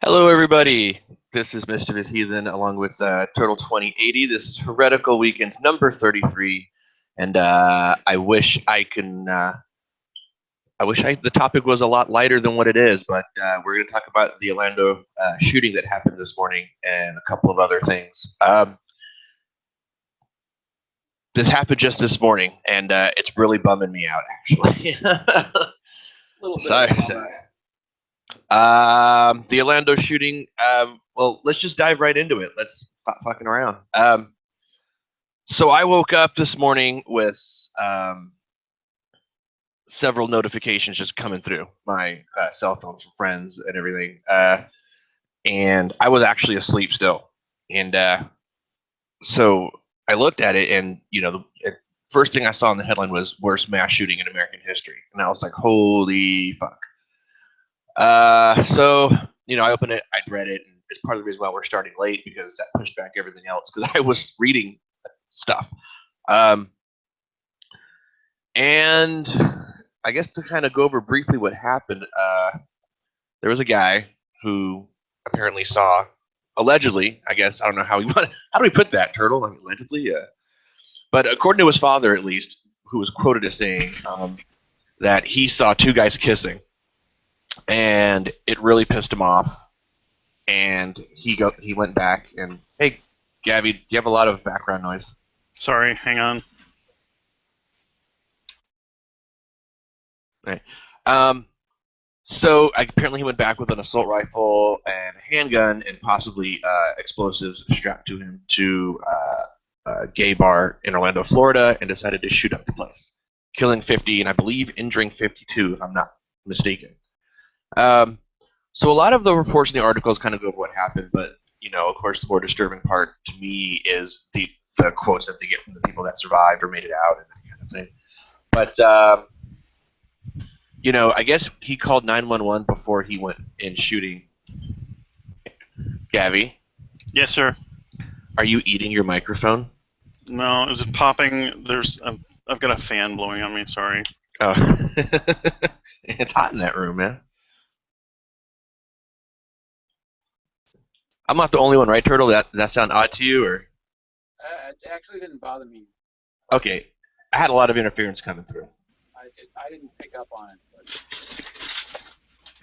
Hello, everybody. This is Mischievous Heathen along with Turtle 2080. This is Heretical Weekends number 33. And I wish I can. The topic was a lot lighter than what it is, but we're going to talk about the Orlando shooting that happened this morning and a couple of other things. This happened just this morning, and it's really bumming me out, actually. Sorry. The Orlando shooting. Well, let's just dive right into it. Let's stop fucking around. So I woke up this morning with several notifications just coming through my cell phone from friends and everything, and I was actually asleep still. And so I looked at it, and the first thing I saw in the headline was "Worst Mass Shooting in American History," and I was like, "Holy fuck!" So I opened it, I'd read it, and it's part of the reason why we're starting late because that pushed back everything else because I was reading stuff. And I guess to kind of go over briefly what happened, there was a guy who apparently saw, allegedly, I guess, I don't know how how do we put that, Turtle? I mean, allegedly, but according to his father, at least, who was quoted as saying that he saw two guys kissing, and it really pissed him off. And he went back and, hey, Gabby, you have a lot of background noise. Sorry, hang on. Right. So apparently he went back with an assault rifle and a handgun and possibly explosives strapped to him to a gay bar in Orlando, Florida, and decided to shoot up the place, killing 50 and I believe injuring 52, if I'm not mistaken. So a lot of the reports in the articles kind of go over what happened, but of course, the more disturbing part to me is the quotes that they get from the people that survived or made it out and that kind of thing. But I guess he called 911 before he went in shooting. Gabby, Yes, sir. are you eating your microphone? No, is it popping? I've got a fan blowing on me. Sorry. Oh, it's hot in that room, man. I'm not the only one, right, Turtle? That sound odd to you, or? It actually didn't bother me. Okay, I had a lot of interference coming through. I didn't pick up on it. But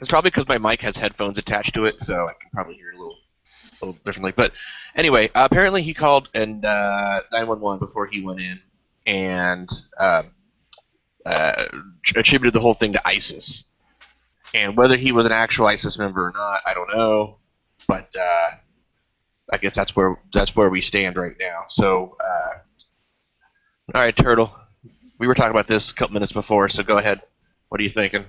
It's probably because my mic has headphones attached to it, so I can probably hear it a little differently. But anyway, apparently he called and 911 before he went in and attributed the whole thing to ISIS. And whether he was an actual ISIS member or not, I don't know. But I guess that's where we stand right now. So, all right, Turtle. We were talking about this a couple minutes before, so go ahead. What are you thinking?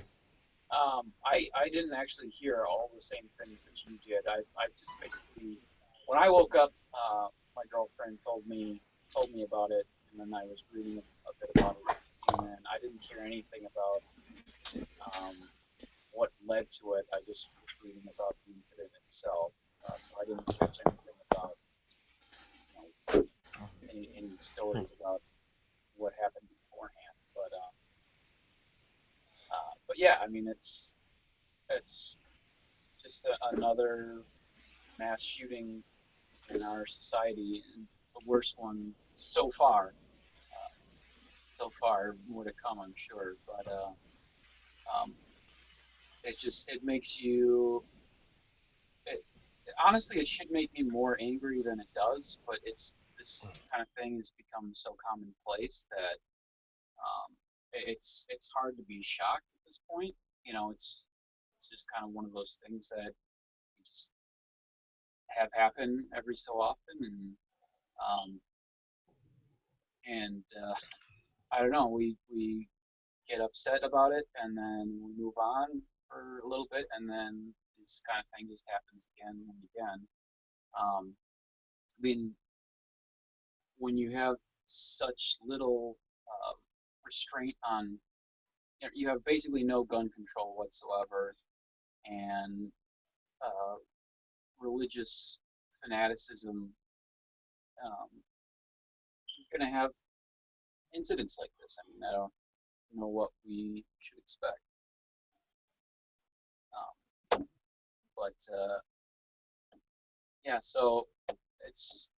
I didn't actually hear all the same things that you did. I just basically, when I woke up, my girlfriend told me about it, and then I was reading a bit about it on CNN. I didn't hear anything about what led to it. I just was reading about the incident itself, so I didn't catch anything about any stories about what happened beforehand. But yeah, I mean it's just another mass shooting in our society, and the worst one so far. So far, more to come, I'm sure. But it makes you. It, honestly, it should make me more angry than it does. But this kind of thing has become so commonplace that it's hard to be shocked at this point. It's just kind of one of those things that you just have happen every so often, um, and I don't know. We get upset about it, and then we move on for a little bit, and then this kind of thing just happens again and again. I mean, when you have such little restraint on, you have basically no gun control whatsoever, and uh, religious fanaticism, um, you're going to have incidents like this. I mean, I don't know what we should expect. But yeah, so it's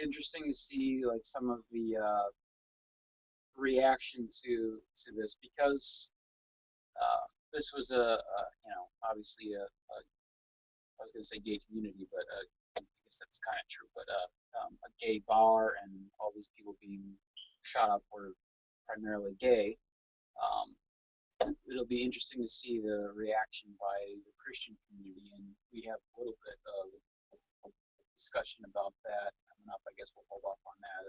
interesting to see like some of the reaction to this because this was obviously I was going to say gay community, but I guess that's kind of true. But a gay bar and all these people being shot up were primarily gay. Um, it'll be interesting to see the reaction by the Christian community, and we have a little bit of discussion about that coming up. I guess we'll hold off on that.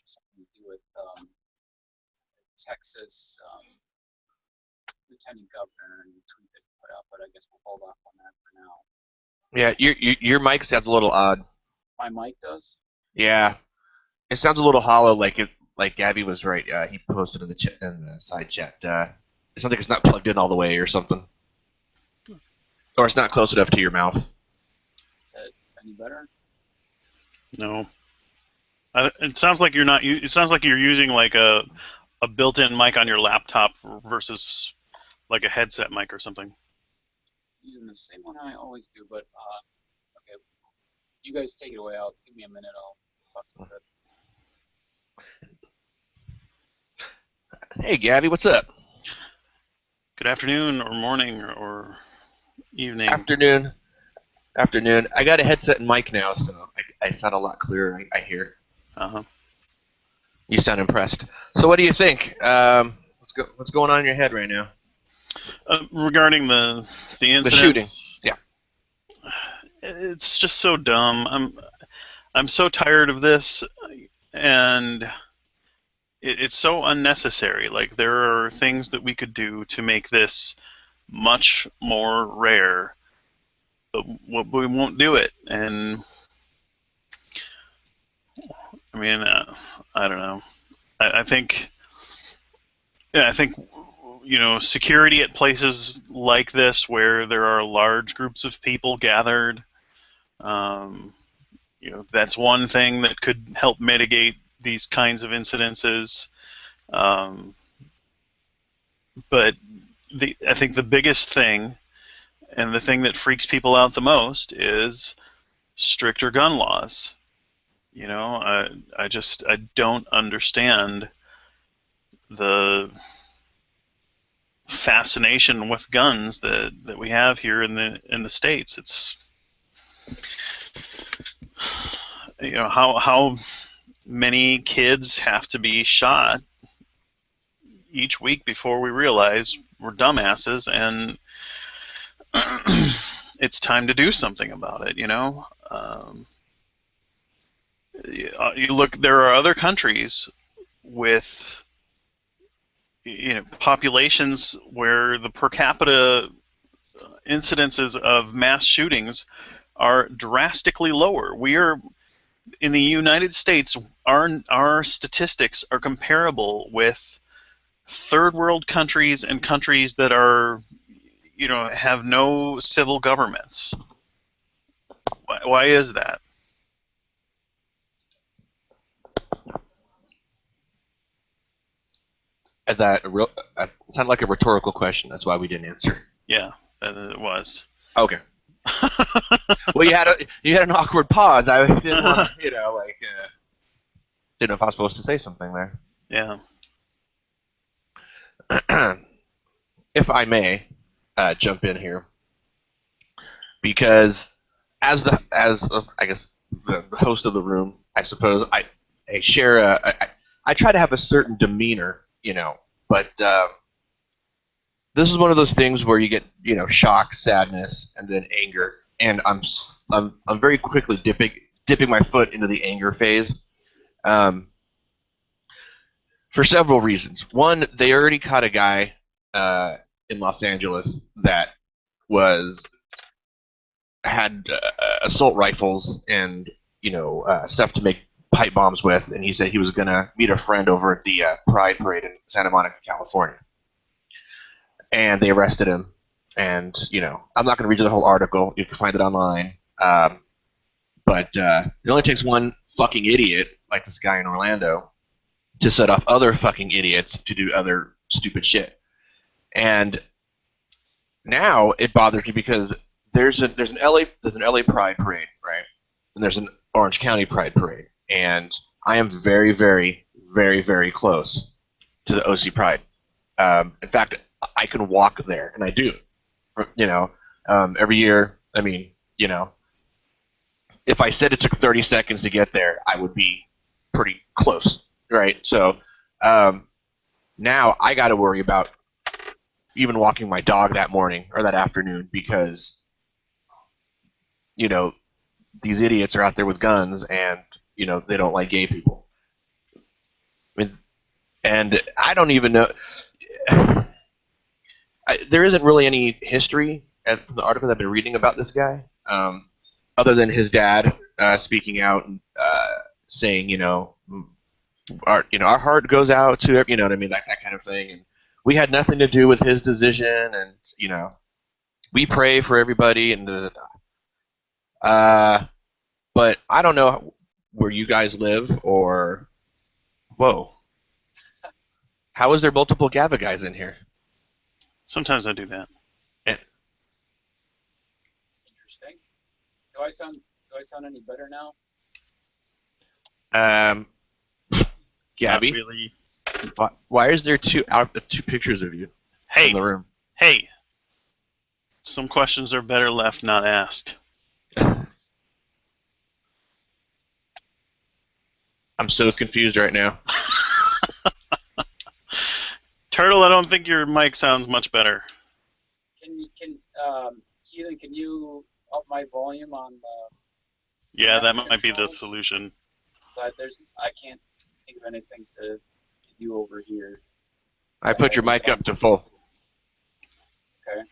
Something to do with Texas lieutenant governor and the tweet that he put out, but I guess we'll hold off on that for now. Yeah, your mic sounds a little odd. My mic does? Yeah, it sounds a little hollow, like Gabby was right. He posted in the side chat. It sounds like it's not plugged in all the way or something, or it's not close enough to your mouth. Is that any better? No. It sounds like you're not. It sounds like you're using like a built-in mic on your laptop versus like a headset mic or something. Using the same one I always do, but okay. You guys take it away. Give me a minute. I'll talk about it. Hey, Gabby, what's up? Good afternoon, or morning, or evening. Afternoon. I got a headset and mic now, so I sound a lot clearer. I hear. Uh-huh. You sound impressed. So, what do you think? What's going on in your head right now? Regarding the incident, the shooting. Yeah. It's just so dumb. I'm so tired of this, and it's so unnecessary. Like, there are things that we could do to make this much more rare, but we won't do it. And I mean, I don't know. I think security at places like this where there are large groups of people gathered, that's one thing that could help mitigate these kinds of incidences. But I think the biggest thing, and the thing that freaks people out the most, is stricter gun laws. I don't understand the fascination with guns that we have here in the States. It's how many kids have to be shot each week before we realize we're dumbasses and it's time to do something about it. You look, there are other countries with populations where the per capita incidences of mass shootings are drastically lower. We are in the United States. Our statistics are comparable with third world countries and countries that are, have no civil governments. Why is that? Is that it sounded like a rhetorical question. That's why we didn't answer. Yeah, it was. Okay. Well, you had an awkward pause. I didn't want to, didn't know if I was supposed to say something there. Yeah. If I may jump in here, because as I guess the host of the room, I suppose I share I try to have a certain demeanor, but this is one of those things where you get shock, sadness, and then anger, and I'm very quickly dipping my foot into the anger phase. For several reasons. One, they already caught a guy in Los Angeles that had assault rifles and stuff to make pipe bombs with, and he said he was gonna meet a friend over at the Pride Parade in Santa Monica, California. And they arrested him. And I'm not gonna read you the whole article. You can find it online. But it only takes one fucking idiot like this guy in Orlando to set off other fucking idiots to do other stupid shit. And now it bothers me because there's an LA Pride parade, right? And there's an Orange County Pride parade, and I am very, very, very, very close to the OC Pride. In fact, I can walk there, and I do. You know, every year. I mean, if I said it took 30 seconds to get there, I would be pretty close, right? So now I got to worry about even walking my dog that morning or that afternoon because these idiots are out there with guns and they don't like gay people. I mean, and I don't even know. There isn't really any history from the article that I've been reading about this guy, other than his dad speaking out and saying, our heart goes out to, what I mean, that kind of thing. And we had nothing to do with his decision, and we pray for everybody, and but I don't know where you guys live, or whoa, how is there multiple GABA guys in here? Sometimes I do that. And, Interesting. Do I sound any better now? Gabby, Not really. why is there two pictures of you Hey, in the room? hey. Some questions are better left not asked. Okay. I'm so confused right now. Turtle, I don't think your mic sounds much better. Keelan, can you up my volume on the? Yeah, that might be the solution. I can't think of anything to do over here. I put your mic up to full. Okay.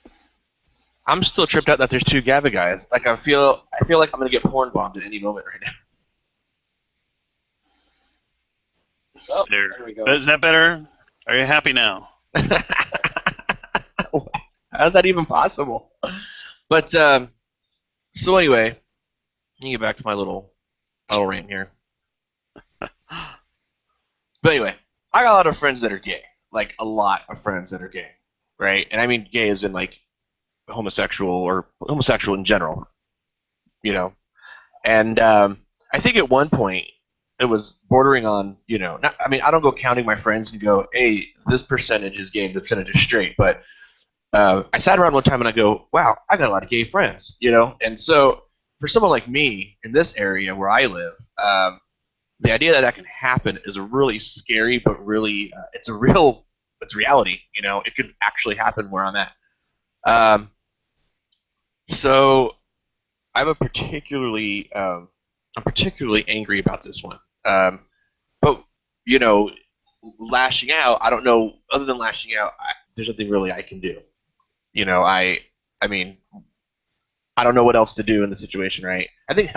I'm still tripped out that there's two GABA guys. Like I feel like I'm gonna get porn bombed at any moment right now. Oh, There we go. Is that better? Are you happy now? How's that even possible? But so anyway, let me get back to my little rant here. But anyway, I got a lot of friends that are gay, like a lot of friends that are gay, right? And I mean gay as in like homosexual or homosexual in general, And I think at one point it was bordering on, not, I mean, I don't go counting my friends and go, hey, this percentage is gay, this percentage is straight. But I sat around one time and I go, wow, I got a lot of gay friends, And so for someone like me in this area where I live, the idea that that can happen is really scary, but really, it's reality, It could actually happen where I'm at. So I'm particularly angry about this one. But lashing out, I don't know. Other than lashing out, there's nothing really I can do. I mean, I don't know what else to do in the situation, right? I think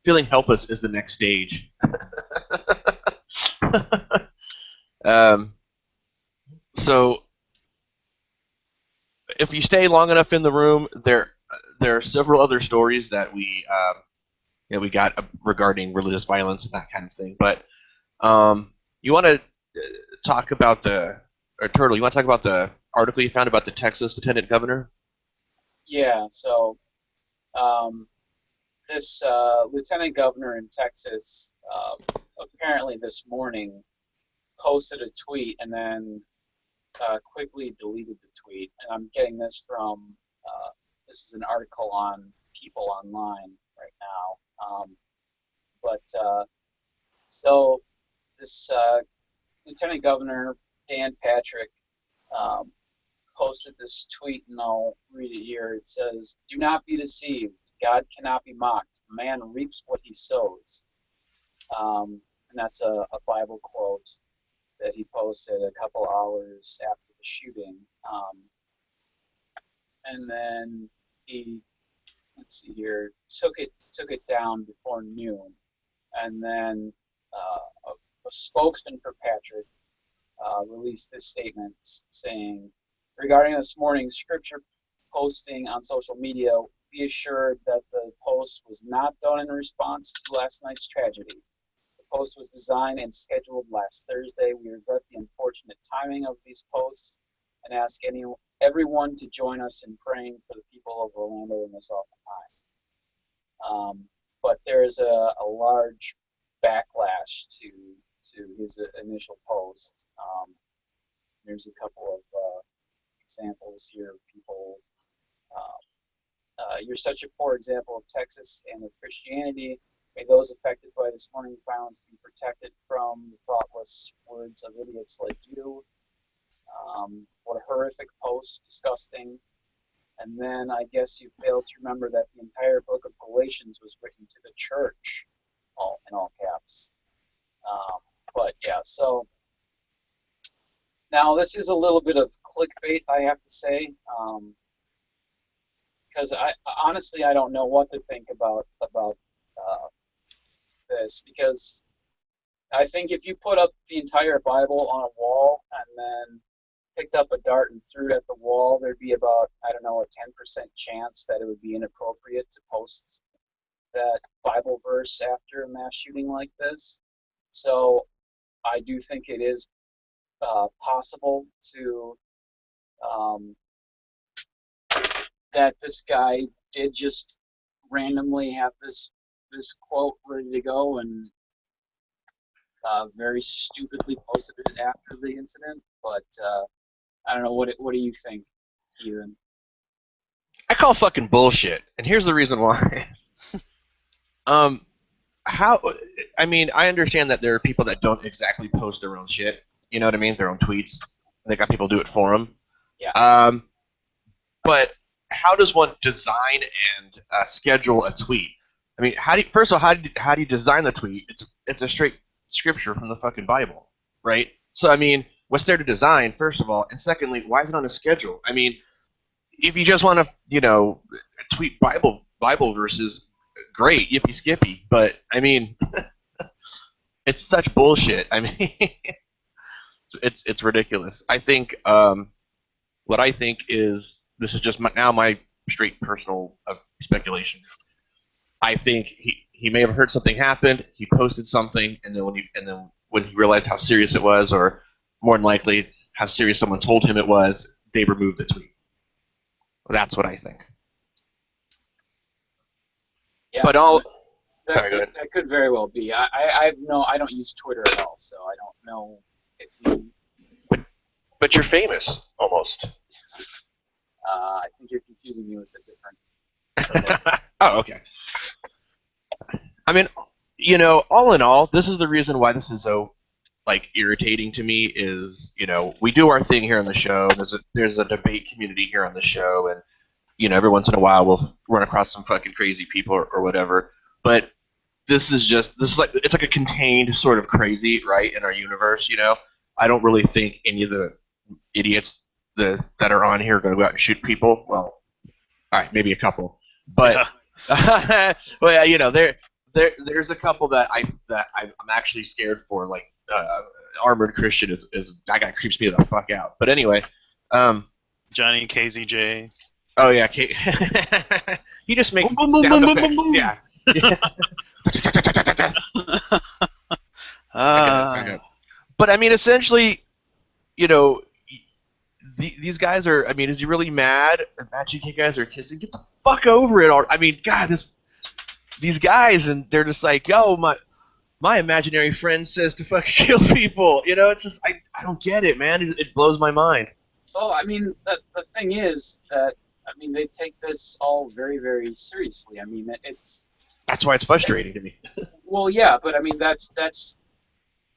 feeling helpless is the next stage. So if you stay long enough in the room, there are several other stories that we got regarding religious violence and that kind of thing. But you want to talk about Turtle, you want to talk about the article you found about the Texas lieutenant governor? Yeah. So this lieutenant governor in Texas apparently this morning posted a tweet and then quickly deleted the tweet. And I'm getting this from this is an article on People Online right now. So this Lieutenant Governor Dan Patrick posted this tweet, and I'll read it here. It says, "Do not be deceived. God cannot be mocked. A man reaps what he sows." And that's a Bible quote that he posted a couple hours after the shooting. And then he, let's see here, took it down before noon. And then a spokesman for Patrick released this statement saying, "Regarding this morning's scripture posting on social media, be assured that the post was not done in response to last night's tragedy. The post was designed and scheduled last Thursday. We regret the unfortunate timing of these posts and ask everyone to join us in praying for the people of Orlando in this awful time. But there's a large backlash to his initial post. There's a couple of examples here of people. You're such a poor example of Texas and of Christianity. May those affected by this morning's violence be protected from the thoughtless words of idiots like you. What a horrific post, disgusting. And then I guess you failed to remember that the entire book of Galatians was written to the church, in all caps. But yeah, so now this is a little bit of clickbait, I have to say, because I honestly I don't know what to think about this, because I think if you put up the entire Bible on a wall and then picked up a dart and threw it at the wall, there'd be about, I don't know, a 10% chance that it would be inappropriate to post that Bible verse after a mass shooting like this. So I do think it is possible to that this guy did just randomly have this quote ready to go and very stupidly posted it after the incident. But I don't know, what do you think, Ethan? I call fucking bullshit, and here's the reason why. I mean, I understand that there are people that don't exactly post their own shit. You know what I mean? Their own tweets. They got people do it for them. Yeah. But how does one design and schedule a tweet? I mean, first of all, how do you design the tweet? It's a straight scripture from the fucking Bible, right? So I mean, what's there to design, first of all, and secondly, why is it on a schedule? I mean, if you just want to, tweet Bible verses, great, yippee skippy. But I mean, it's such bullshit. I mean, it's ridiculous. I think what I think is, this is just my straight personal speculation. I think he may have heard something happened. He posted something, and then when he realized how serious it was, or more than likely how serious someone told him it was, they removed the tweet. That's what I think. Yeah, but that could very well be. I don't use Twitter at all, so I don't know if you. But you're famous, almost. I think you're confusing me with a different. Oh, okay. I mean, all in all, this is the reason why this is so, irritating to me is, we do our thing here on the show. There's a debate community here on the show, and, every once in a while we'll run across some fucking crazy people or whatever. But it's like a contained sort of crazy, right, in our universe, I don't really think any of the idiots that are on here are going to go out and shoot people. Well, all right, maybe a couple, but well, yeah, there's a couple that I'm actually scared for. Like Armored Christian is that guy creeps me the fuck out. But anyway, Johnny KZJ. Oh yeah, he just makes sound effects. Yeah. But I mean, essentially, these guys are. I mean, is he really mad? Mad GK guys are kissing. Get the fuck over it! I mean, God, these guys, and they're just like, yo, my imaginary friend says to fucking kill people. It's just I don't get it, man. It blows my mind. Well, I mean, the thing is that they take this all very, very seriously. I mean, that's why it's frustrating to me. Well, yeah, but I mean,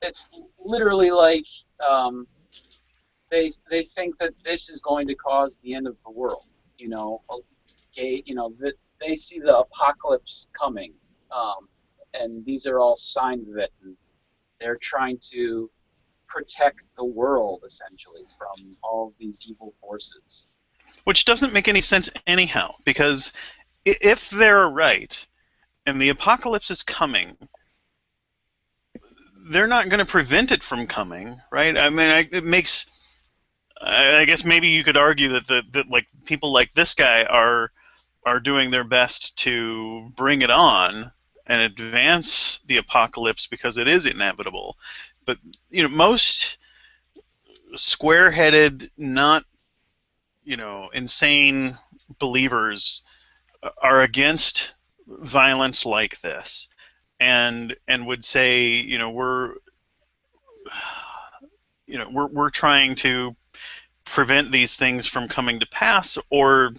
it's literally like they think that this is going to cause the end of the world. That they see the apocalypse coming, and these are all signs of it. And they're trying to protect the world essentially from all of these evil forces. Which doesn't make any sense anyhow, because if they're right and the apocalypse is coming, they're not going to prevent it from coming, right? I mean, it makes. I guess maybe you could argue that like people like this guy are doing their best to bring it on and advance the apocalypse because it is inevitable. But most square-headed, not insane believers are against violence like this, and would say, we're trying to prevent these things from coming to pass, or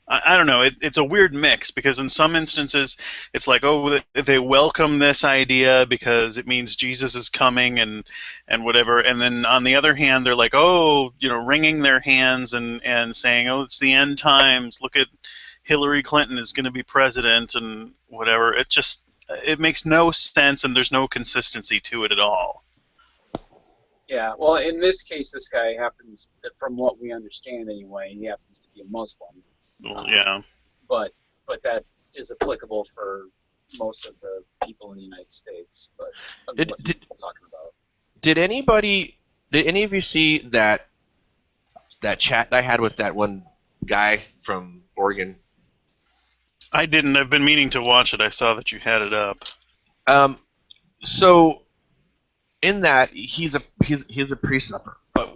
I don't know. It's a weird mix, because in some instances it's like, oh, they welcome this idea because it means Jesus is coming and whatever, and then on the other hand they're like, oh, wringing their hands and saying, oh, it's the end times. Look at Hillary Clinton is going to be president and whatever. It makes no sense, and there's no consistency to it at all. Yeah, well, in this case, this guy happens, from what we understand anyway, he happens to be a Muslim. Well, yeah. But that is applicable for most of the people in the United States. But what we're talking about. Did any of you see that chat I had with that one guy from Oregon? I didn't. I've been meaning to watch it. I saw that you had it up. So in that, he's a pre-supper, but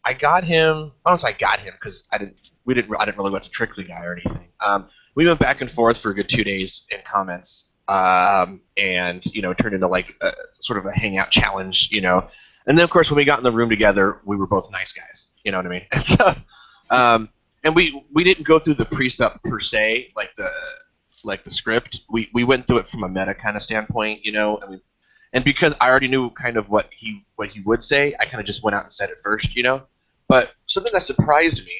I got him. I don't know if I got him because I didn't really want to trick the guy or anything. We went back and forth for a good 2 days in comments, and it turned into like sort of a hangout challenge, And then of course when we got in the room together, we were both nice guys. You know what I mean? And so, and we didn't go through the precept per se, like the script. We went through it from a meta kind of standpoint, and because I already knew kind of what he would say, I kind of just went out and said it first, But something that surprised me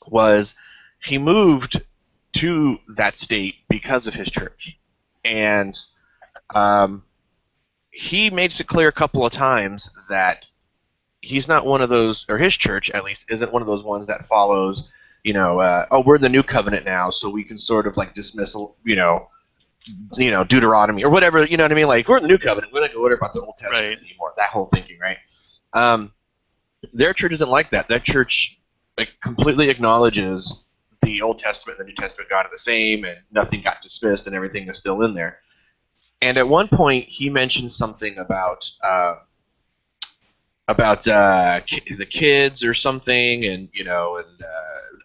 was he moved to that state because of his church, and he made it clear a couple of times that he's not one of those, or his church at least isn't one of those ones that follows, we're in the new covenant now, so we can sort of like dismiss, Deuteronomy or whatever, you know what I mean? Like, we're in the new covenant, we don't go worry about the Old Testament anymore. That whole thinking, right? Their church isn't like that. Their church completely acknowledges the Old Testament and the New Testament God are the same, and nothing got dismissed, and everything is still in there. And at one point, he mentioned something about the kids or something, and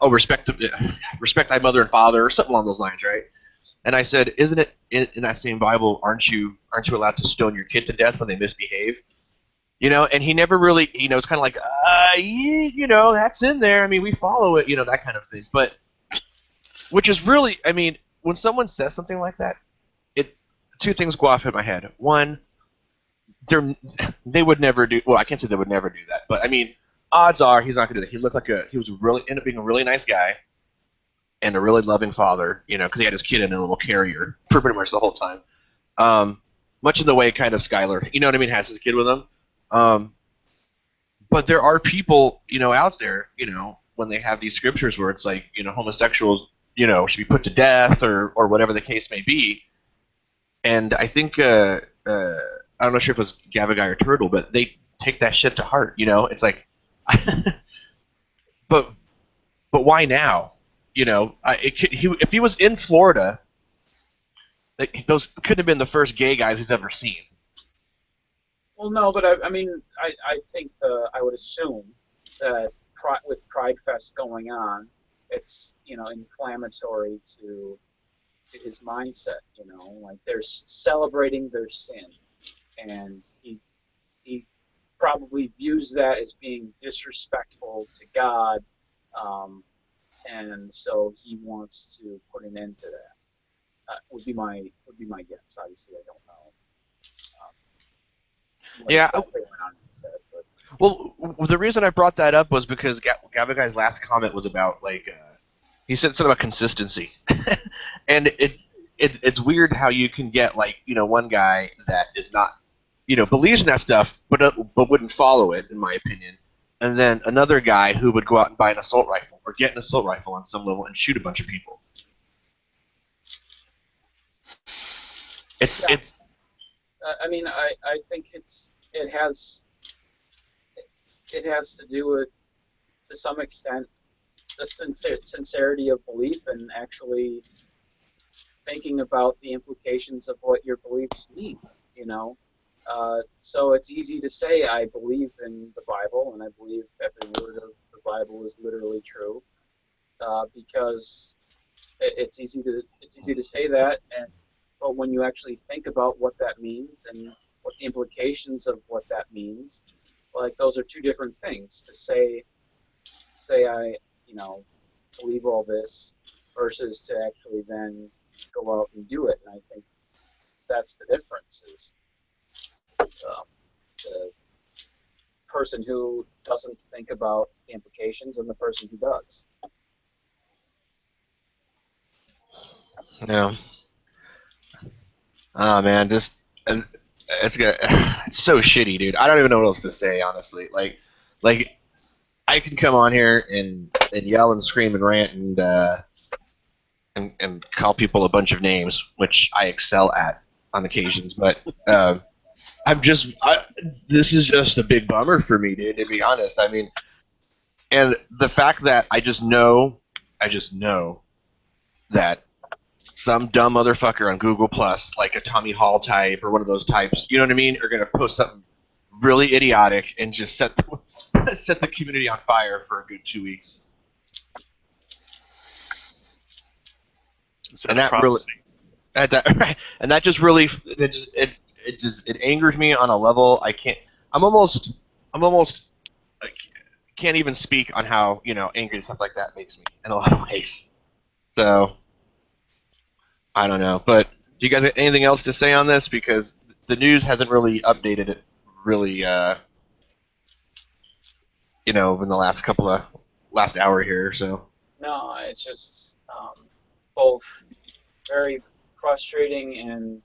respect thy mother and father, or something along those lines, right? And I said, isn't it in that same Bible? Aren't you allowed to stone your kid to death when they misbehave? And he never really, it's kind of like, that's in there. I mean, we follow it, that kind of thing. But, which is really, I mean, when someone says something like that, two things go off in my head. One, they would never do. Well, I can't say they would never do that, but I mean, odds are he's not going to do that. He ended up being a really nice guy, and a really loving father. Because he had his kid in a little carrier for pretty much the whole time. Much in the way kind of Skylar, has his kid with him. But there are people, out there, when they have these scriptures where it's like, homosexuals, should be put to death or whatever the case may be. And I think, I'm not sure if it was Gavagai or Turtle, but they take that shit to heart, It's like, but why now? If he was in Florida, those couldn't have been the first gay guys he's ever seen. Well, no, but I mean, I think I would assume that with Pride Fest going on, it's inflammatory to his mindset. Like they're celebrating their sin, and he probably views that as being disrespectful to God, and so he wants to put an end to that. Would be my guess. Obviously, I don't know. Yeah. Exactly went on and said, but. Well, the reason I brought that up was because Gavagai's last comment was about he said something about consistency, and it's weird how you can get one guy that is not believes in that stuff but wouldn't follow it, in my opinion, and then another guy who would go out and buy an assault rifle or get an assault rifle on some level and shoot a bunch of people. I mean, I think it has to do with, to some extent, the sincerity of belief and actually thinking about the implications of what your beliefs mean. So it's easy to say I believe in the Bible and I believe every word of the Bible was literally true, because it's easy to say that, but when you actually think about what that means and what the implications of what that means, like those are two different things. To say I believe all this versus to actually then go out and do it, and I think that's the difference. Is the person who doesn't think about the implications and the person who does. Yeah. Oh man, just it's good. It's so shitty, dude. I don't even know what else to say, honestly. Like I can come on here and yell and scream and rant and call people a bunch of names, which I excel at on occasions. But this is just a big bummer for me, dude. To be honest, I mean, and the fact that I just know that some dumb motherfucker on Google Plus, like a Tommy Hall type or one of those types, you know what I mean, are gonna post something really idiotic and just set the community on fire for a good 2 weeks. Is that a prophecy? And that just really it angers me on a level I can't. I'm almost like, can't even speak on how angry stuff like that makes me in a lot of ways. So I don't know, but do you guys have anything else to say on this? Because the news hasn't really updated it really, in the last hour here. So No, it's just both very frustrating and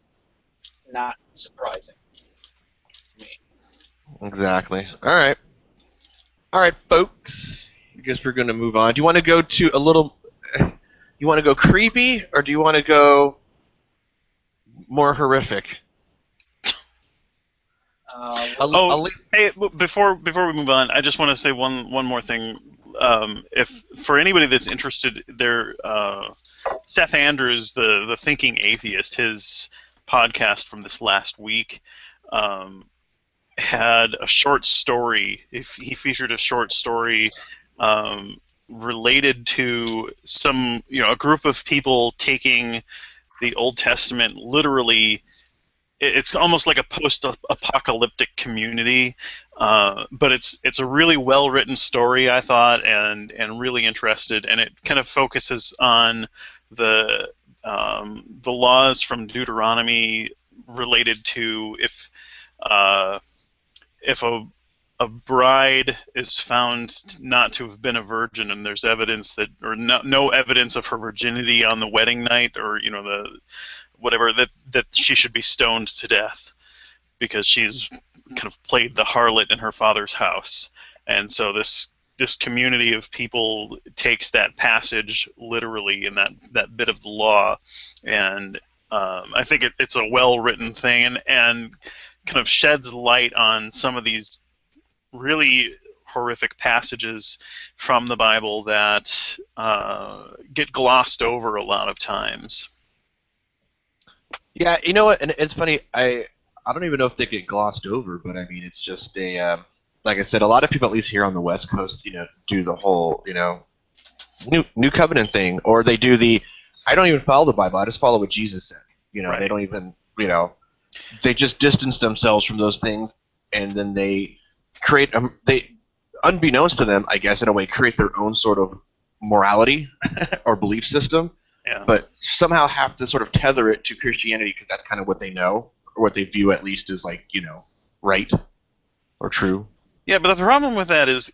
not surprising to me. exactly. All right, folks. I guess we're gonna move on. Do you want to go to a little? You want to go creepy, or do you want to go more horrific? Hey, before we move on, I just want to say one more thing. If for anybody that's interested, Seth Andrews, the Thinking Atheist, his podcast from this last week, had a short story. He featured a short story related to a group of people taking the Old Testament literally. It's almost like a post-apocalyptic community, but it's a really well-written story, I thought, and really interested, and it kind of focuses on the laws from Deuteronomy related to if a bride is found not to have been a virgin, and there's evidence that, or no evidence of her virginity on the wedding night, or the whatever, that she should be stoned to death because she's kind of played the harlot in her father's house. And so this community of people takes that passage literally in that bit of the law, and I think it's a well-written thing, and kind of sheds light on some of these really horrific passages from the Bible that get glossed over a lot of times. Yeah, you know what? And it's funny. I don't even know if they get glossed over, but I mean, it's just like I said, a lot of people, at least here on the West Coast, do the whole, new covenant thing, or they do the, I don't even follow the Bible. I just follow what Jesus said. Right. They don't even, they just distance themselves from those things, and then they create, unbeknownst to them, I guess, in a way, create their own sort of morality or belief system. Yeah. But somehow have to sort of tether it to Christianity because that's kind of what they know, or what they view at least as right or true. Yeah, but the problem with that is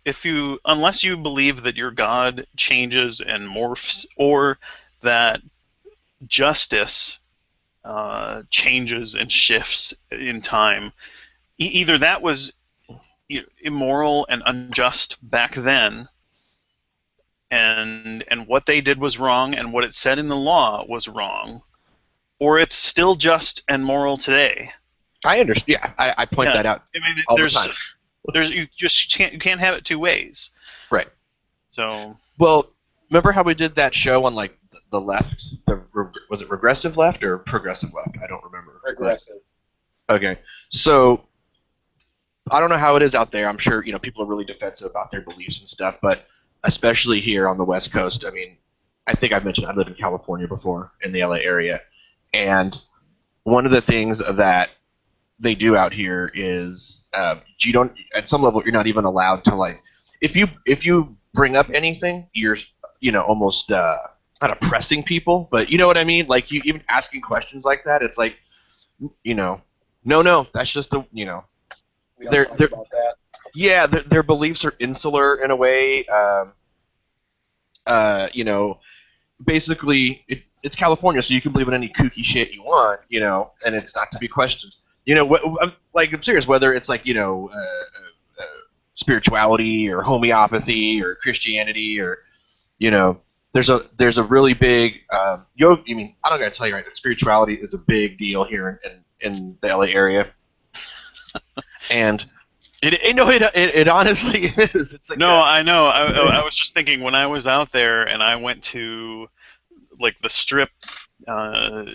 unless you believe that your God changes and morphs, or that justice changes and shifts in time, either that was immoral and unjust back then, and what they did was wrong, and what it said in the law was wrong, or it's still just and moral today. I understand. Yeah, I point that out. I mean, all the time. you just can't have it two ways. Right. So. Well, remember how we did that show on the left? Was it regressive left or progressive left? I don't remember. Regressive. Okay, so I don't know how it is out there. I'm sure people are really defensive about their beliefs and stuff, but especially here on the West Coast. I mean, I think I've mentioned I live in California before in the LA area, and one of the things that they do out here is you don't at some level you're not even allowed to like if you bring up anything you're almost not oppressing people, but you know what I mean, like you even asking questions like that, it's like you know no, that's just the We don't their talk their about that. yeah their beliefs are insular in a way. You know, basically it's California, so you can believe in any kooky shit you want, and it's not to be questioned. I'm serious. Whether it's like spirituality or homeopathy or Christianity or you know, there's a really big yoga. I mean, I don't gotta tell you right that spirituality is a big deal here in the LA area, and it honestly is. It's like No, I know. I was just thinking when I was out there and I went to like the strip, uh,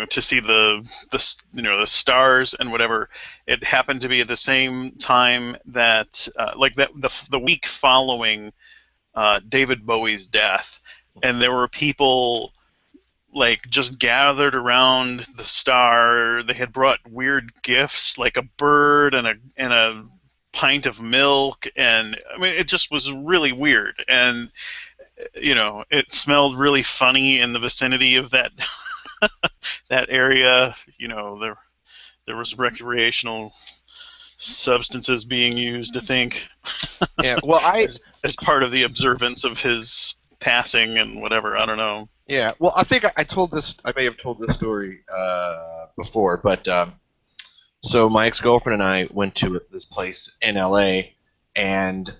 to see the stars and whatever. It happened to be at the same time that like that the week following David Bowie's death, and there were people like just gathered around the star. They had brought weird gifts like a bird and a pint of milk, and I mean it just was really weird, and it smelled really funny in the vicinity of that that area. There was recreational substances being used, I think, yeah. Well, as part of the observance of his passing and whatever. I don't know. yeah. Well, I think I told this. I may have told this story before, but so my ex-girlfriend and I went to this place in LA, and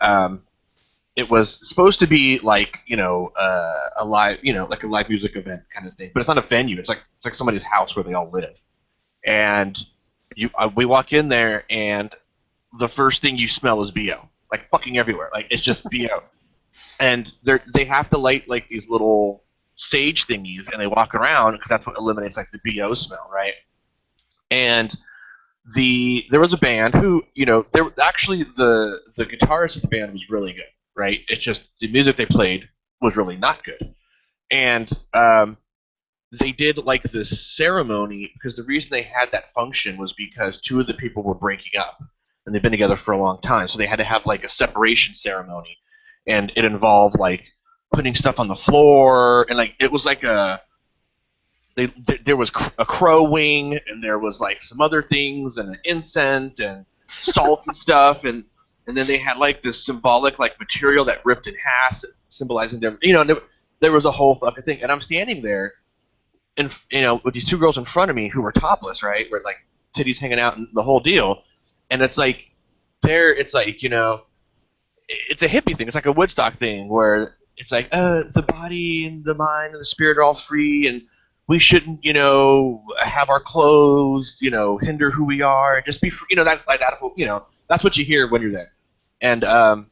it was supposed to be like a live like a live music event kind of thing, but it's not a venue. It's like somebody's house where they all live, and we walk in there, and the first thing you smell is BO, like fucking everywhere. Like it's just BO, and they have to light like these little sage thingies, and they walk around because that's what eliminates like the BO smell, right? And there was a band who there actually the guitarist of the band was really good, right? It's just the music they played was really not good, and they did like this ceremony because the reason they had that function was because two of the people were breaking up and they've been together for a long time, so they had to have like a separation ceremony, and it involved like putting stuff on the floor, and like it was like there was a crow wing, and there was like some other things, and an incense, and salt and stuff, and then they had like this symbolic like material that ripped in half, symbolizing them. And there was a whole fucking thing, and I'm standing there, and with these two girls in front of me who were topless, right, were like titties hanging out and the whole deal, and it's like it's like it's a hippie thing. It's like a Woodstock thing where it's like the body and the mind and the spirit are all free, and we shouldn't, have our clothes, hinder who we are, and just be free, that like that, that's what you hear when you're there, and and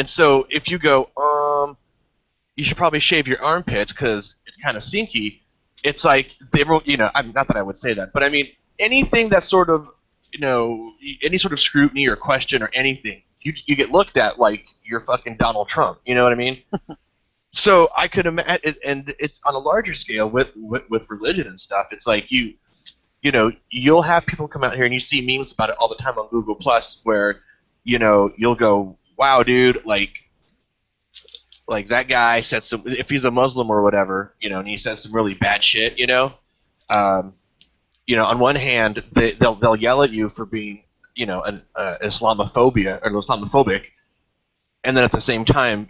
so if you go, you should probably shave your armpits because it's kind of stinky. It's like they were, I'm not that I would say that, but I mean anything that's sort of, any sort of scrutiny or question or anything, you get looked at like you're fucking Donald Trump. You know what I mean? So I could imagine, and it's on a larger scale with religion and stuff. It's like you'll have people come out here and you see memes about it all the time on Google Plus, where you'll go, wow, dude, like that guy said some, if he's a Muslim or whatever, and he says some really bad shit, on one hand they'll yell at you for being an Islamophobia or Islamophobic, and then at the same time,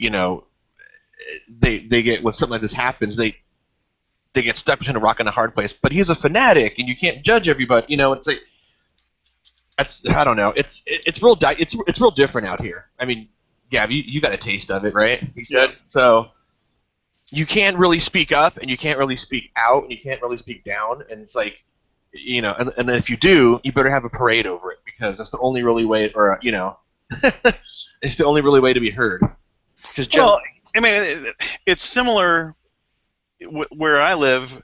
they get, when something like this happens, they get stuck between a rock and a hard place. But he's a fanatic, and you can't judge everybody. It's like I don't know. It's real different out here. I mean, Gav, you got a taste of it, right? You said Yeah. So. You can't really speak up, and you can't really speak out, and you can't really speak down, and it's like, and then if you do, you better have a parade over it because that's the only really way, or it's the only really way to be heard. Well, I mean, it's similar where I live,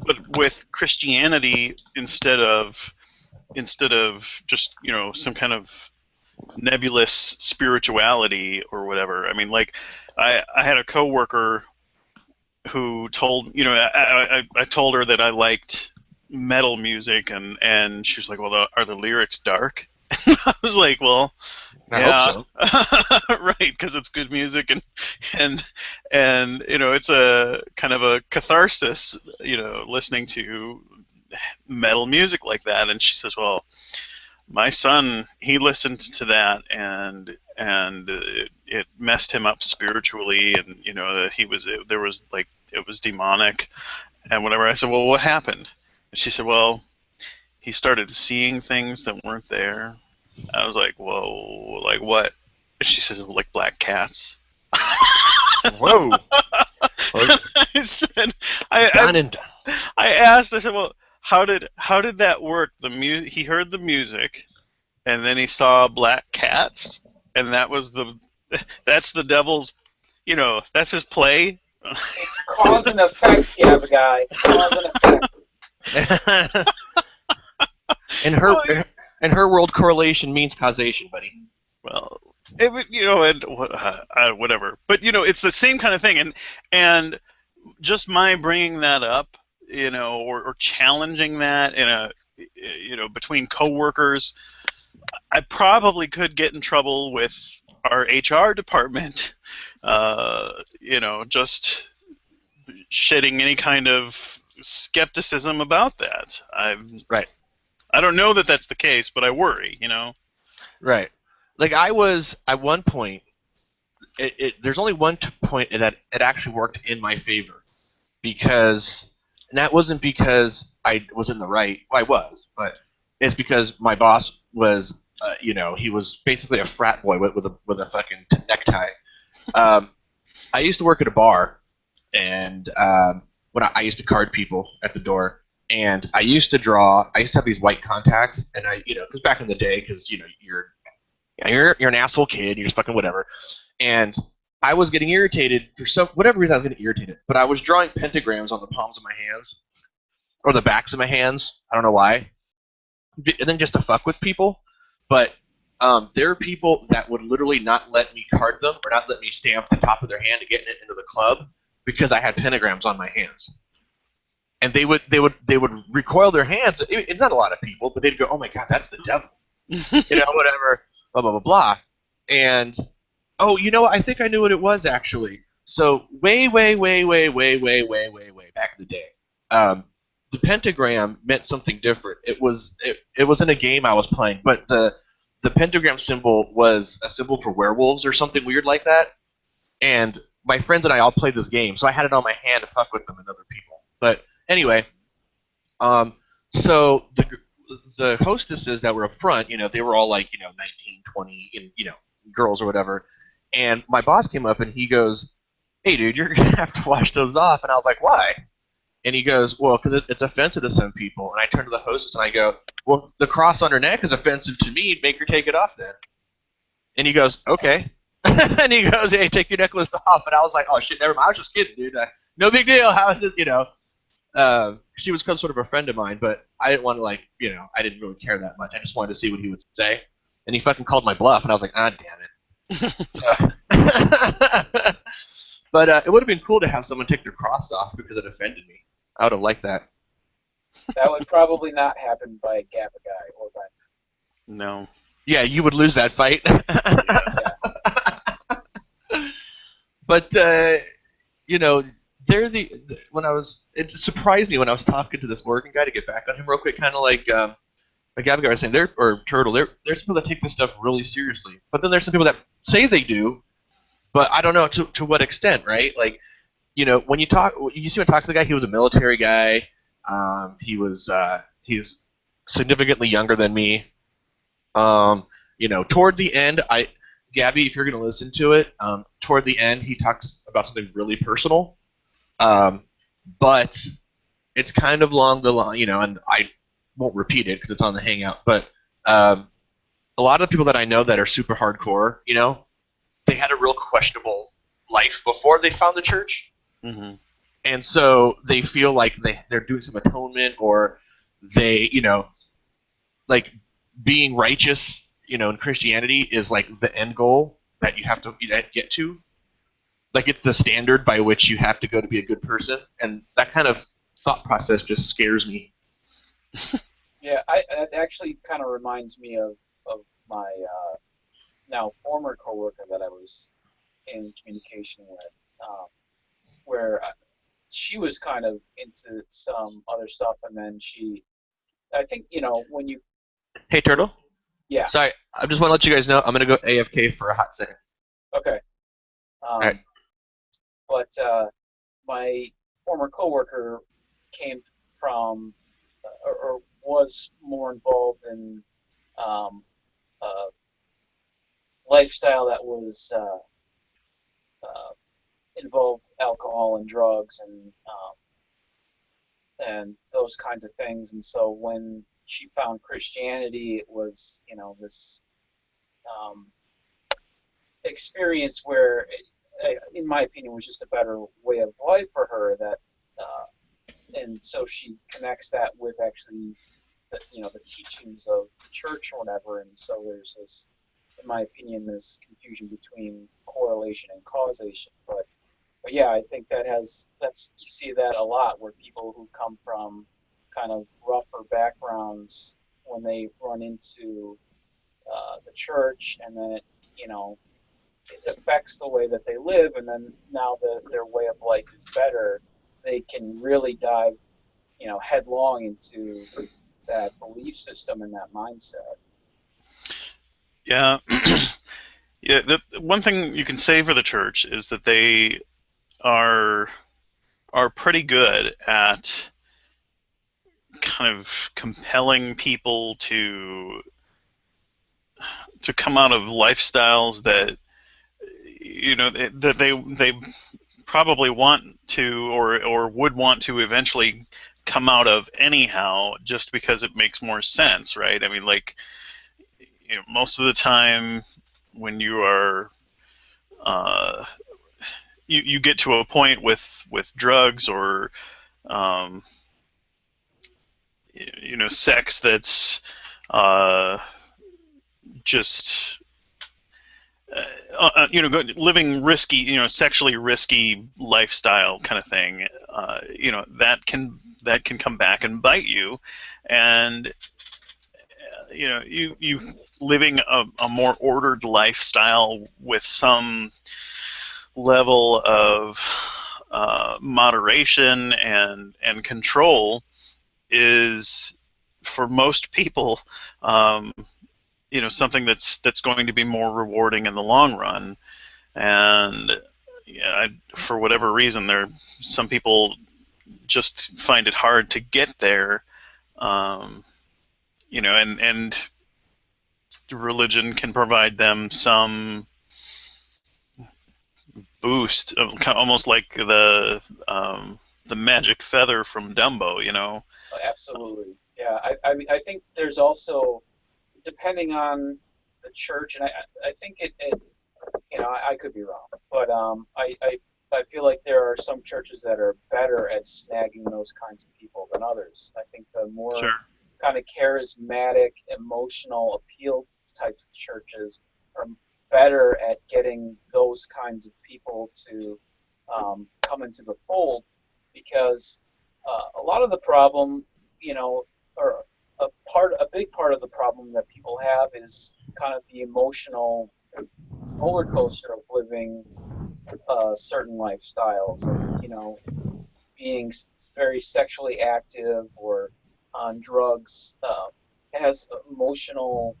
but with Christianity instead of just some kind of nebulous spirituality or whatever. I mean, like, I had a coworker who told, I told her that I liked metal music, and she was like, well, are the lyrics dark? I was like, well, I hope yeah, so. right, because it's good music, and it's a kind of a catharsis, listening to metal music like that. And she says, well, my son, he listened to that, and it messed him up spiritually, and that there was like, it was demonic and whatever. I said, well, what happened? And she said, well, he started seeing things that weren't there. I was like, whoa, like what? And she says, like black cats. Whoa. I said, I, Done I and done. I asked, I said, well, how did that work? He heard the music, and then he saw black cats, and that's the devil's, that's his play. It's cause and effect, Gabagai. Cause and effect. in her world, correlation means causation, buddy. Well, and whatever. But it's the same kind of thing, and just my bringing that up, or challenging that in a, between coworkers, I probably could get in trouble with our HR department, just shedding any kind of skepticism about that. Right. I don't know that that's the case, but I worry, Right. Like I was at one point. There's only one point that it actually worked in my favor because, and that wasn't because I was in the right. Well, I was, but it's because my boss was, he was basically a frat boy with a fucking necktie. Um, I used to work at a bar, and when I used to card people at the door, and I used to have these white contacts, and because back in the day, because you're an asshole kid, you're just fucking whatever, and I was getting irritated for whatever reason. I was getting irritated, but I was drawing pentagrams on the palms of my hands or the backs of my hands. I don't know why, and then just to fuck with people. But there are people that would literally not let me card them or not let me stamp the top of their hand to get it into the club because I had pentagrams on my hands. And they would recoil their hands. It's not a lot of people, but they'd go, "Oh my god, that's the devil," whatever, blah blah blah blah. And oh, I think I knew what it was actually. So way back in the day, the pentagram meant something different. It was in a game I was playing, but the pentagram symbol was a symbol for werewolves or something weird like that. And my friends and I all played this game, so I had it on my hand to fuck with them and other people. But anyway, so the hostesses that were up front, they were all like, 19, 20, and girls or whatever. And my boss came up and he goes, "Hey, dude, you're gonna have to wash those off." And I was like, "Why?" And he goes, "Well, because it's offensive to some people." And I turn to the hostess and I go, "Well, the cross on her neck is offensive to me. Make her take it off then." And he goes, "Okay." And he goes, "Hey, take your necklace off." And I was like, "Oh shit, never mind. I was just kidding, dude. No big deal. How is it, she was some sort of a friend of mine, but I didn't want to I didn't really care that much. I just wanted to see what he would say. And he fucking called my bluff, and I was like, ah, damn it. But it would have been cool to have someone take their cross off because it offended me. I would have liked that. That would probably not happen by Gabagai or by. No. Yeah, you would lose that fight. Yeah. But it surprised me when I was talking to this Oregon guy to get back on him real quick, kind of like Gabby was saying, or Turtle. There's people that take this stuff really seriously, but then there's some people that say they do, but I don't know to what extent, right? Like, when you see when you talk to the guy, he was a military guy. He's significantly younger than me. Toward the end, Gabby, if you're going to listen to it, toward the end, he talks about something really personal. But it's kind of along the line, and I won't repeat it because it's on the Hangout, but a lot of the people that I know that are super hardcore, they had a real questionable life before they found the church. Mm-hmm. And so they feel like they're doing some atonement, or they, like being righteous, in Christianity is like the end goal that you have to get to. Like it's the standard by which you have to go to be a good person, and that kind of thought process just scares me. Yeah, it actually kind of reminds me of my now former coworker that I was in communication with, where she was kind of into some other stuff, and then I think, when you, Hey, Turtle. yeah, Sorry, I just want to let you guys know I'm gonna go AFK for a hot second. okay, All right. um, but my former coworker came from, or was more involved in um, a lifestyle that was uh, involved alcohol and drugs and those kinds of things. And so when she found Christianity, it was, this um, experience where, in my opinion, was just a better way of life for her. And so she connects that with actually the teachings of the church or whatever. And so there's this, in my opinion, this confusion between correlation and causation. But yeah, I think you see that a lot where people who come from kind of rougher backgrounds, when they run into the church, and then it affects the way that they live, and then now their way of life is better, they can really dive headlong into that belief system and that mindset. Yeah. Yeah, the one thing you can say for the church is that they are pretty good at kind of compelling people to come out of lifestyles that that they probably want to or would want to eventually come out of anyhow, just because it makes more sense, right? I mean, like, most of the time when you are you get to a point with drugs or um, sex that's just living risky, sexually risky lifestyle kind of thing. That can come back and bite you, and you living a more ordered lifestyle with some level of moderation and control is, for most people, something that's going to be more rewarding in the long run. And yeah, for whatever reason, some people just find it hard to get there. And religion can provide them some boost, almost like the magic feather from Dumbo. Absolutely, yeah. I think there's also, depending on the church, and I think I could be wrong, but I feel like there are some churches that are better at snagging those kinds of people than others. I think the more Sure. kind of charismatic, emotional appeal types of churches are better at getting those kinds of people to come into the fold, because a lot of the problem, or a big part of the problem that people have is kind of the emotional roller coaster of living certain lifestyles, and being very sexually active or on drugs has emotional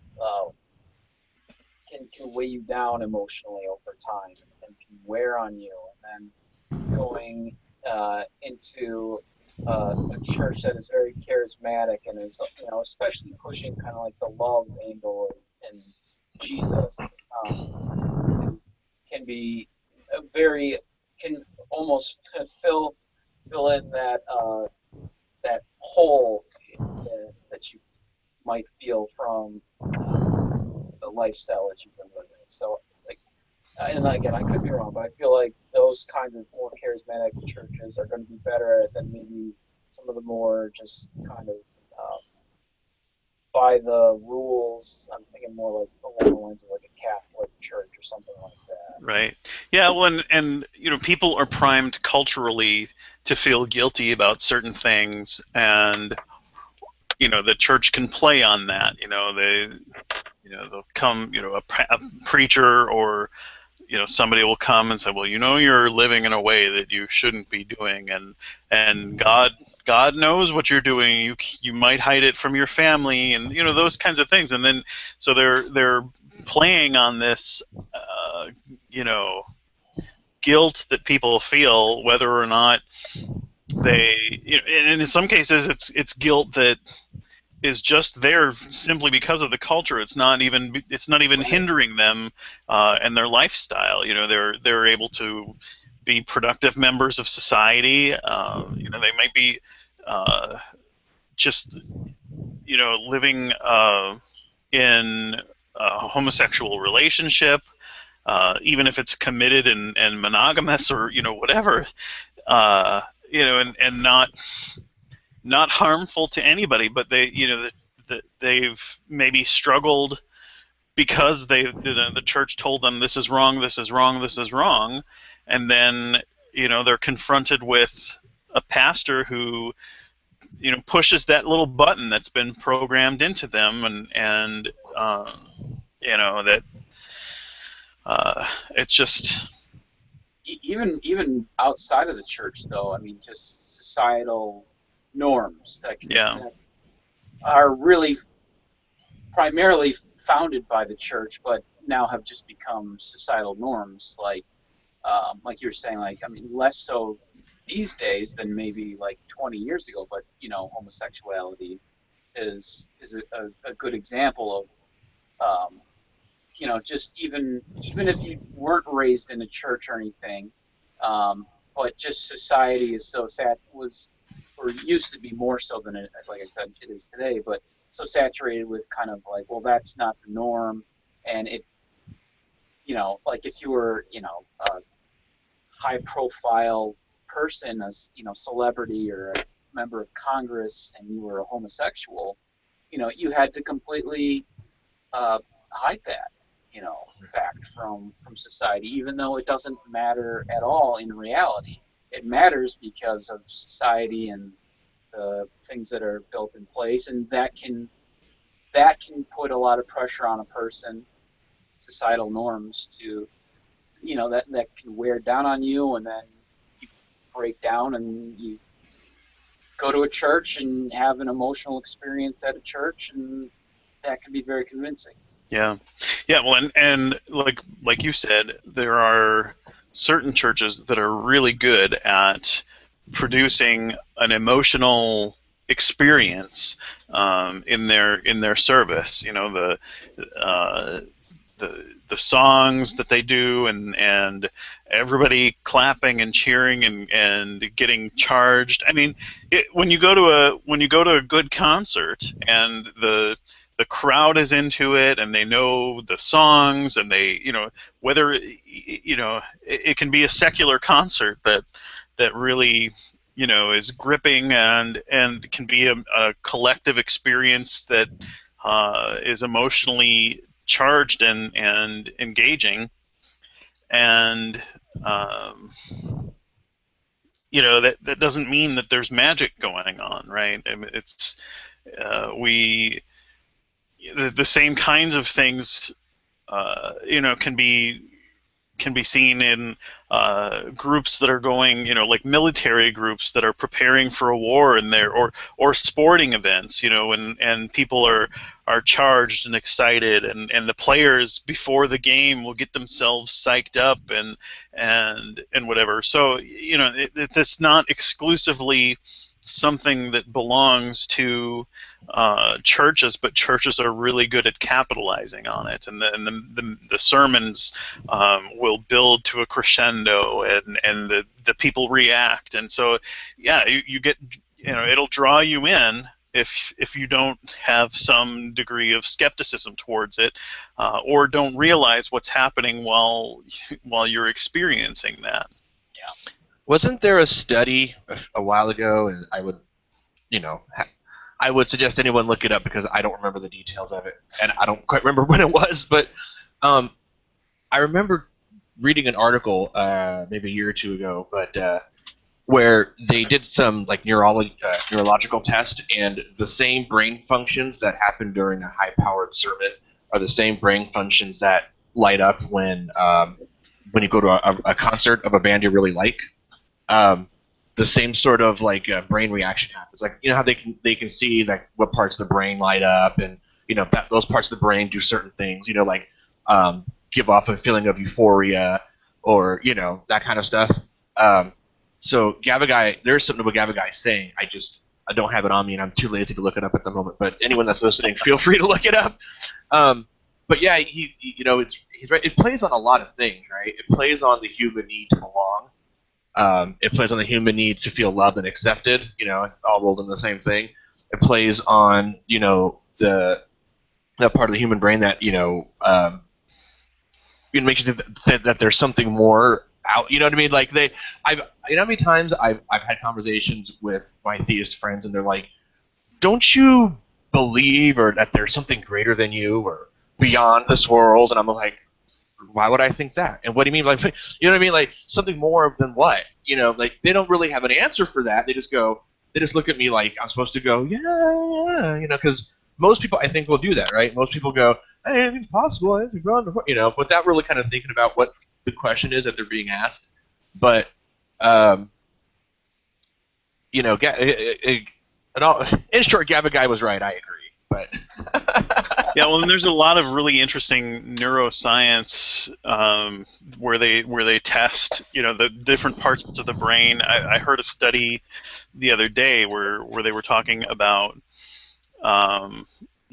can weigh you down emotionally over time and can wear on you, and then going into a church that is very charismatic and is especially pushing kind of like the love angle and Jesus, can be a very can almost fill in that hole that you might feel from the lifestyle that you've been living. So, like, and again, I could be wrong, but I feel like those kinds of more charismatic churches are going to be better than maybe some of the more just kind of by the rules. I'm thinking more like along the lines of like a Catholic church or something like that. Right. Yeah. Well, and people are primed culturally to feel guilty about certain things, and the church can play on that. They'll come. A preacher or somebody will come and say, well, you're living in a way that you shouldn't be doing, and God knows what you're doing. You might hide it from your family, and those kinds of things. And then so they're playing on this, you know, guilt that people feel, whether or not they, and in some cases it's guilt that is just there simply because of the culture. It's not even Right. hindering them and their lifestyle. They're able to be productive members of society. They might be just living in a homosexual relationship, even if it's committed and monogamous or whatever, and not harmful to anybody, but they've maybe struggled because the church told them this is wrong, this is wrong, this is wrong, and then they're confronted with a pastor who pushes that little button that's been programmed into them, and that it's just Even outside of the church, though, I mean, just societal norms yeah. that are really primarily founded by the church, but now have just become societal norms. Like you were saying, like, I mean, less so these days than maybe like 20 years ago. But homosexuality is a good example of just even if you weren't raised in a church or anything, but just society is so sad was or used to be more so than like I said it is today, but so saturated with kind of like, well, that's not the norm. And it like if you were a high profile person, as celebrity or a member of Congress, and you were a homosexual, you had to completely uh, hide that fact from society, even though it doesn't matter at all in reality. It matters because of society and the things that are built in place, and that can put a lot of pressure on a person, societal norms to that can wear down on you, and then you break down and you go to a church and have an emotional experience at a church, and that can be very convincing. Yeah, yeah. Well, and like you said, there are certain churches that are really good at producing an emotional experience in their service. Uh, the songs that they do, and everybody clapping and cheering and getting charged. I mean, when you go to a good concert and the crowd is into it and they know the songs, and they whether it can be a secular concert that really is gripping, and can be a collective experience that is emotionally charged and engaging, and um, that doesn't mean that there's magic going on, right? I mean, it's we the same kinds of things can be seen in groups that are going, like military groups that are preparing for a war in there, or sporting events, and people are charged and excited, and the players before the game will get themselves psyched up and whatever. So it's not exclusively something that belongs to churches, but churches are really good at capitalizing on it, and the sermons will build to a crescendo, and the people react, and so yeah, you get it'll draw you in if you don't have some degree of skepticism towards it, or don't realize what's happening while you're experiencing that. Yeah. Wasn't there a study a while ago, and I would, you know, I would suggest anyone look it up because I don't remember the details of it, and I don't quite remember when it was. But um, I remember reading an article maybe a year or two ago, but where they did some like neurological test, and the same brain functions that happen during a high-powered sermon are the same brain functions that light up when you go to a concert of a band you really like. Um, the same sort of like brain reaction happens. Like how they can see like what parts of the brain light up, and that those parts of the brain do certain things. Like give off a feeling of euphoria, or that kind of stuff. Um, so GABA guy, there's something about GABA guy saying. I don't have it on me, and I'm too lazy to look it up at the moment. But anyone that's listening, feel free to look it up. But yeah, he's right. It plays on a lot of things, right? It plays on the human need to belong. It plays on the human need to feel loved and accepted. All rolled into the same thing. It plays on the that part of the human brain that it makes you think that there's something more out. You know what I mean? Like how many times I've had conversations with my theist friends, and they're like, "Don't you believe or that there's something greater than you or beyond this world?" And I'm like, why would I think that? And what do you mean? Like, you know what I mean? Like something more than what? Like they don't really have an answer for that. They just look at me like I'm supposed to go, yeah, because most people I think will do that, right? Most people go, hey, anything's possible, anything's wrong, without really kind of thinking about what the question is that they're being asked. But, in short, GABA guy was right. I agree. But yeah, well, and there's a lot of really interesting neuroscience where they test the different parts of the brain. I heard a study the other day where they were talking about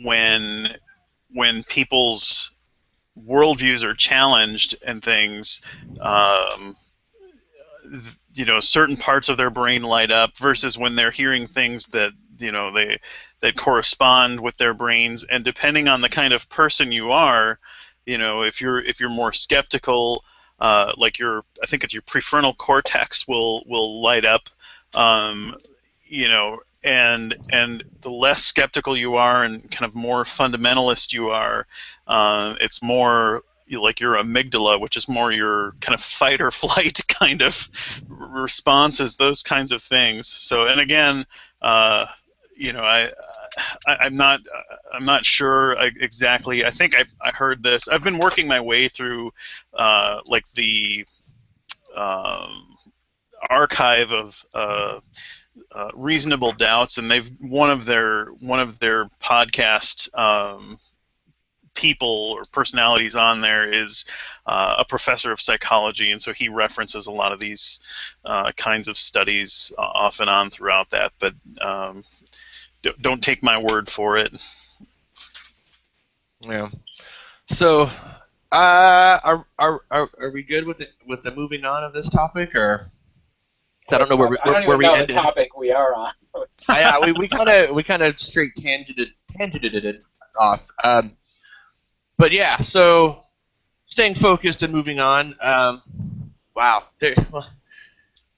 when people's worldviews are challenged and things. Certain parts of their brain light up versus when they're hearing things that that correspond with their brains, and depending on the kind of person you are, if you're more skeptical, like I think it's your prefrontal cortex will light up, and the less skeptical you are and kind of more fundamentalist you are, it's more like your amygdala, which is more your kind of fight or flight kind of responses, those kinds of things. So, and again, I'm not sure exactly. I think I heard this. I've been working my way through like the archive of reasonable doubts, and one of their podcast people or personalities on there is a professor of psychology, and so he references a lot of these kinds of studies off and on throughout that. But don't take my word for it. Yeah. So, are we good with the moving on of this topic, or I don't know where we ended. The topic we are on. Yeah, we kind of straight tangented it off. But yeah, so staying focused and moving on. Wow.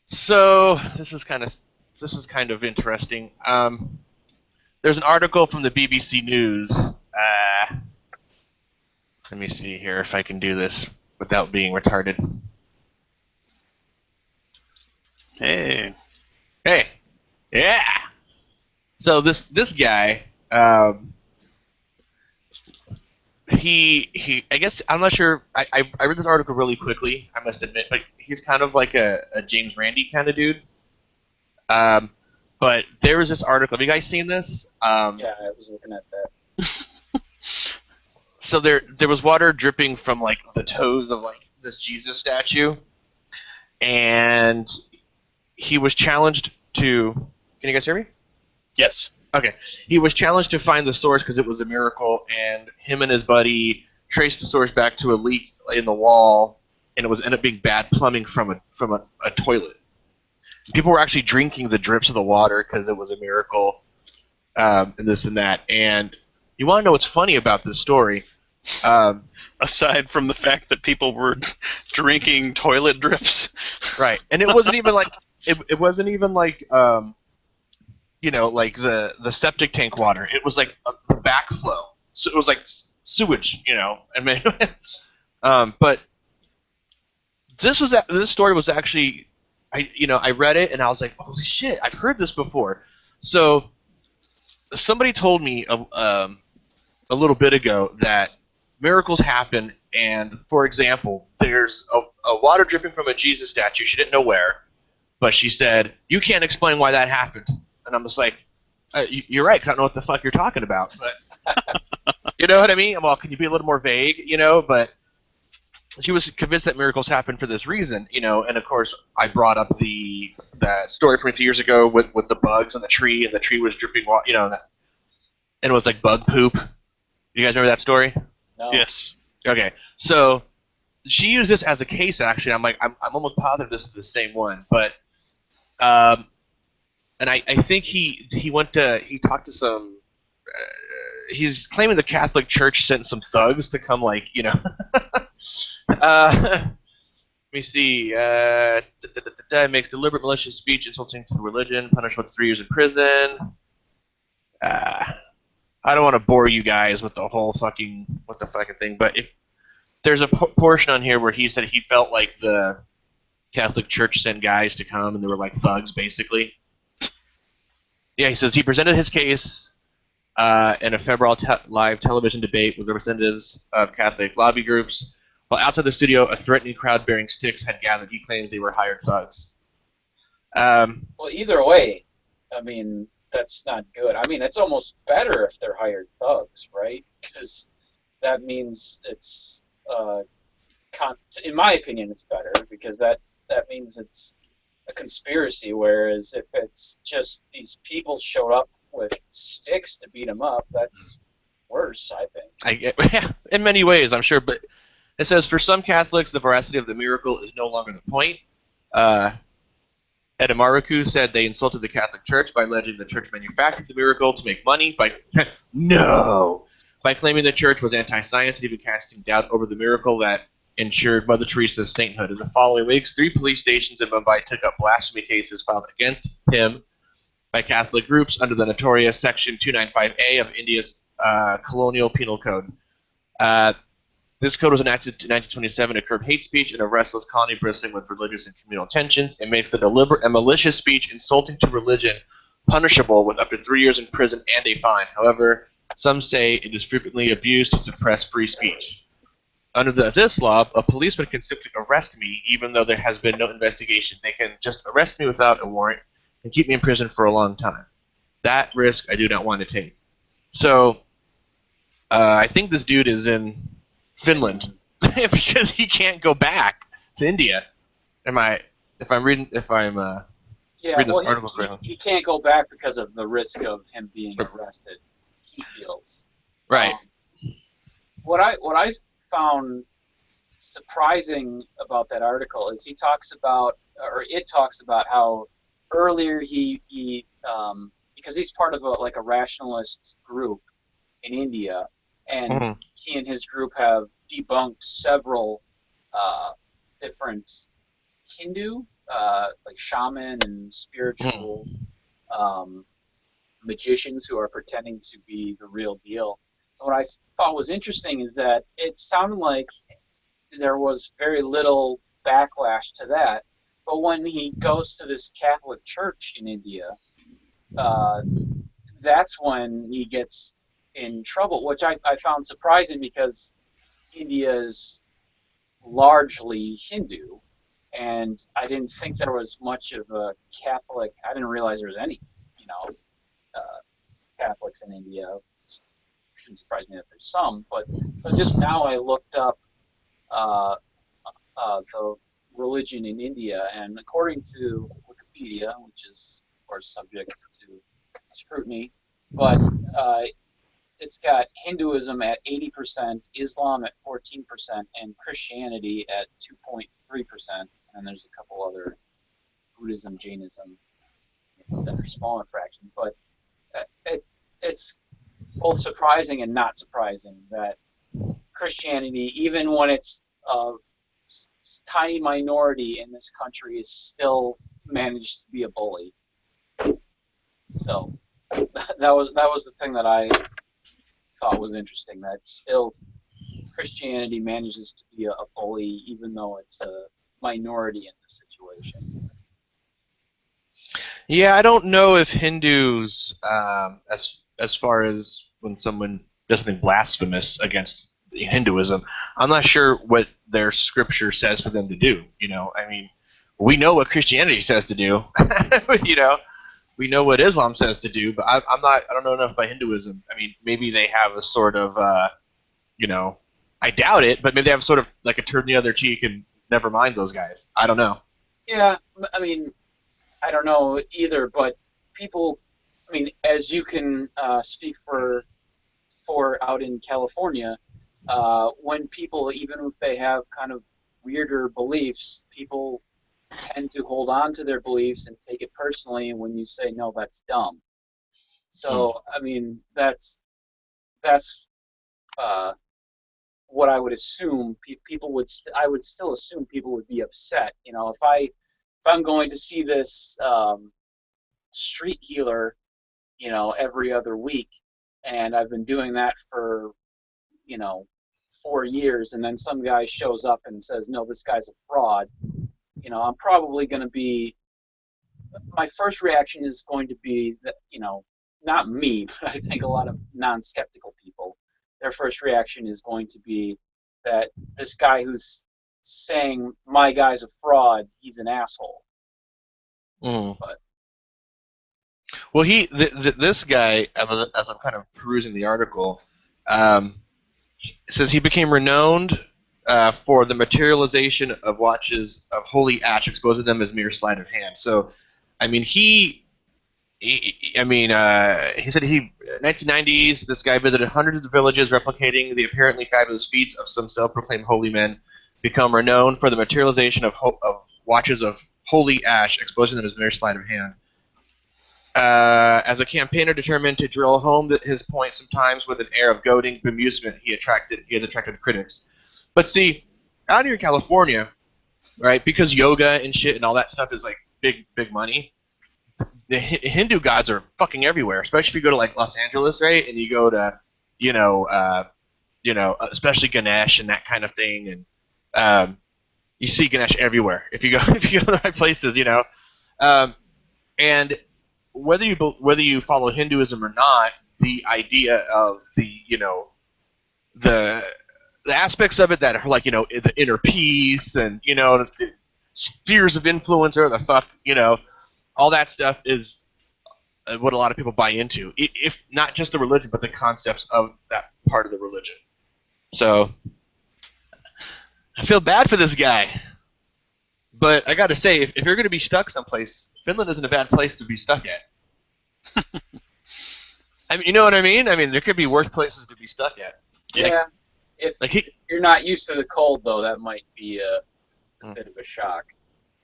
So this is kind of interesting. There's an article from the BBC News. Let me see here if I can do this without being retarded. Hey. Yeah. So this guy, he I guess I'm not sure. I read this article really quickly, I must admit, but he's kind of like a James Randi kind of dude. But there was this article. Have you guys seen this? Yeah, I was looking at that. So there was water dripping from like the toes of like this Jesus statue, and he was challenged to. Can you guys hear me? Yes. Okay. He was challenged to find the source because it was a miracle, and him and his buddy traced the source back to a leak in the wall, and it ended up being bad plumbing from a toilet. People were actually drinking the drips of the water because it was a miracle, and this and that. And you want to know what's funny about this story? Aside from the fact that people were drinking toilet drips, right? And it wasn't even like like the septic tank water. It was like the backflow, so it was like sewage. I mean, but this story was actually, I read it and I was like, holy shit, I've heard this before. So somebody told me a little bit ago that miracles happen, and for example, there's a water dripping from a Jesus statue. She didn't know where, but she said, you can't explain why that happened. And I'm just like, you're right, 'cause I don't know what the fuck you're talking about. But you know what I mean? Well, can you be a little more vague? But she was convinced that miracles happen for this reason. And of course, I brought up that story from a few years ago with the bugs on the tree, and the tree was dripping water, and it was like bug poop. You guys remember that story? No. Yes. Okay, so she used this as a case. Actually, I'm like, I'm almost positive this is the same one, but and I think he talked to some. He's claiming the Catholic Church sent some thugs to come, let me see. Makes deliberate malicious speech insulting to the religion, punished with 3 years in prison. I don't want to bore you guys with the whole fucking thing, but if there's a portion on here where he said he felt like the Catholic Church sent guys to come and they were like thugs, basically. Yeah, he says he presented his case in a febrile live television debate with representatives of Catholic lobby groups. While outside the studio, a threatening crowd bearing sticks had gathered. He claims they were hired thugs. Well, either way, I mean, that's not good. I mean, it's almost better if they're hired thugs, right? Because that means it's, in my opinion, it's better because that means it's a conspiracy. Whereas if it's just these people showed up with sticks to beat them up, that's worse, I think. In many ways, I'm sure, but it says for some Catholics, the veracity of the miracle is no longer the point. Edamaraku said they insulted the Catholic Church by alleging the Church manufactured the miracle to make money by claiming the Church was anti-science and even casting doubt over the miracle that ensured Mother Teresa's sainthood. In the following weeks, 3 police stations in Mumbai took up blasphemy cases filed against him by Catholic groups under the notorious Section 295A of India's colonial penal code. This code was enacted in 1927 to curb hate speech in a restless colony bristling with religious and communal tensions. It makes the deliberate and malicious speech insulting to religion punishable with up to 3 years in prison and a fine. However, some say it is frequently abused to suppress free speech. Under this law, a policeman can simply arrest me even though there has been no investigation. They can just arrest me without a warrant and keep me in prison for a long time. That risk I do not want to take. So, I think this dude is in Finland because he can't go back to India. If I'm reading this article correctly. He can't go back because of the risk of him being arrested. He feels right. What I found surprising about that article is it talks about how earlier he because he's part of a rationalist group in India. And he and his group have debunked several different Hindu, like shaman and spiritual magicians who are pretending to be the real deal. And what I thought was interesting is that it sounded like there was very little backlash to that. But when he goes to this Catholic church in India, that's when he gets in trouble, which I found surprising because India is largely Hindu, and I didn't think there was much of a Catholic. I didn't realize there was any, Catholics in India. It shouldn't surprise me that there's some, but so just now I looked up the religion in India, and according to Wikipedia, which is of course subject to scrutiny, but it's got Hinduism at 80%, Islam at 14%, and Christianity at 2.3%. And there's a couple other Buddhism, Jainism that are smaller fractions. But it's both surprising and not surprising that Christianity, even when it's a tiny minority in this country, is still managed to be a bully. So that was the thing that I thought was interesting. That still Christianity manages to be a bully, even though it's a minority in this situation. Yeah, I don't know if Hindus, as far as when someone does something blasphemous against Hinduism, I'm not sure what their scripture says for them to do. I mean, we know what Christianity says to do. We know what Islam says to do, but I'm not. I don't know enough about Hinduism. I mean, maybe they have a sort of, I doubt it, but maybe they have sort of like a turn the other cheek and never mind those guys. I don't know. Yeah, I mean, I don't know either, but people, I mean, as you can speak for out in California, when people, even if they have kind of weirder beliefs, people tend to hold on to their beliefs and take it personally when you say, no, that's dumb. So, I mean, that's what I would assume people would. I would still assume people would be upset. If I'm going to see this street healer, every other week, and I've been doing that for, 4 years, and then some guy shows up and says, no, this guy's a fraud, I'm probably going to be, my first reaction is going to be that, not me, but I think a lot of non-skeptical people, their first reaction is going to be that this guy who's saying my guy's a fraud, he's an asshole. But Well, this guy, as I'm kind of perusing the article, says he became renowned for the materialization of watches of holy ash, exposing them as mere sleight of hand. So, I mean, he said 1990s, this guy visited hundreds of villages replicating the apparently fabulous feats of some self-proclaimed holy men, become renowned for the materialization of watches of holy ash, exposing them as mere sleight of hand. As a campaigner determined to drill home his point, sometimes with an air of goading bemusement, he has attracted critics. But see, out here in California, right, because yoga and shit and all that stuff is like big money, the Hindu gods are fucking everywhere. Especially if you go to like Los Angeles, right, and you go to, especially Ganesh and that kind of thing, and you see Ganesh everywhere if you go to the right places, and whether you follow Hinduism or not, the idea of the aspects of it that are like the inner peace and the spheres of influence or the fuck all that stuff is what a lot of people buy into. If not just the religion, but the concepts of that part of the religion. So I feel bad for this guy, but I got to say, if you're going to be stuck someplace, Finland isn't a bad place to be stuck at. I mean, you know what I mean? I mean, there could be worse places to be stuck at. Yeah. If you're not used to the cold, though, that might be a bit of a shock.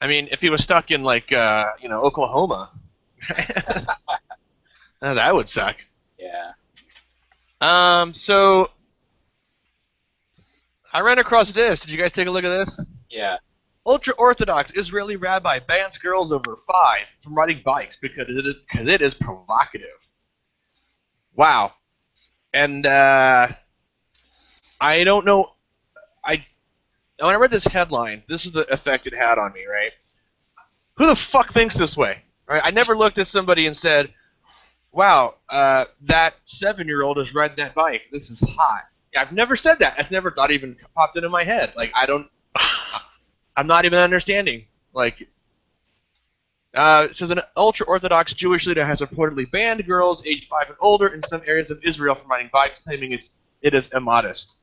I mean, if he was stuck in, like, Oklahoma, that would suck. Yeah. So I ran across this. Did you guys take a look at this? Yeah. Ultra-Orthodox Israeli rabbi bans girls over 5 from riding bikes because it is provocative. Wow. And I don't know. When I read this headline, this is the effect it had on me, right? Who the fuck thinks this way? Right? I never looked at somebody and said, wow, that 7-year-old is riding that bike. This is hot. Yeah, I've never said that. That's never thought even popped into my head. Like, I'm not even understanding. Like, it says an ultra-Orthodox Jewish leader has reportedly banned girls aged 5 and older in some areas of Israel from riding bikes, claiming it is immodest.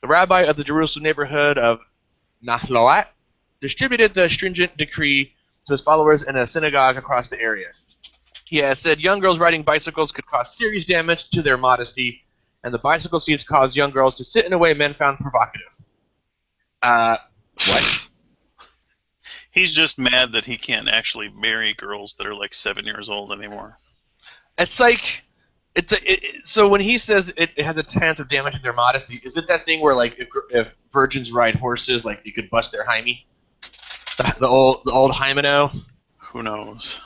The rabbi of the Jerusalem neighborhood of Nahlot distributed the stringent decree to his followers in a synagogue across the area. He has said young girls riding bicycles could cause serious damage to their modesty, and the bicycle seats cause young girls to sit in a way men found provocative. What? He's just mad that he can't actually marry girls that are like 7 years old anymore. It's like, so when he says it has a chance of damaging their modesty, is it that thing where like if virgins ride horses, like you could bust their hyme? The old hymeno? Who knows?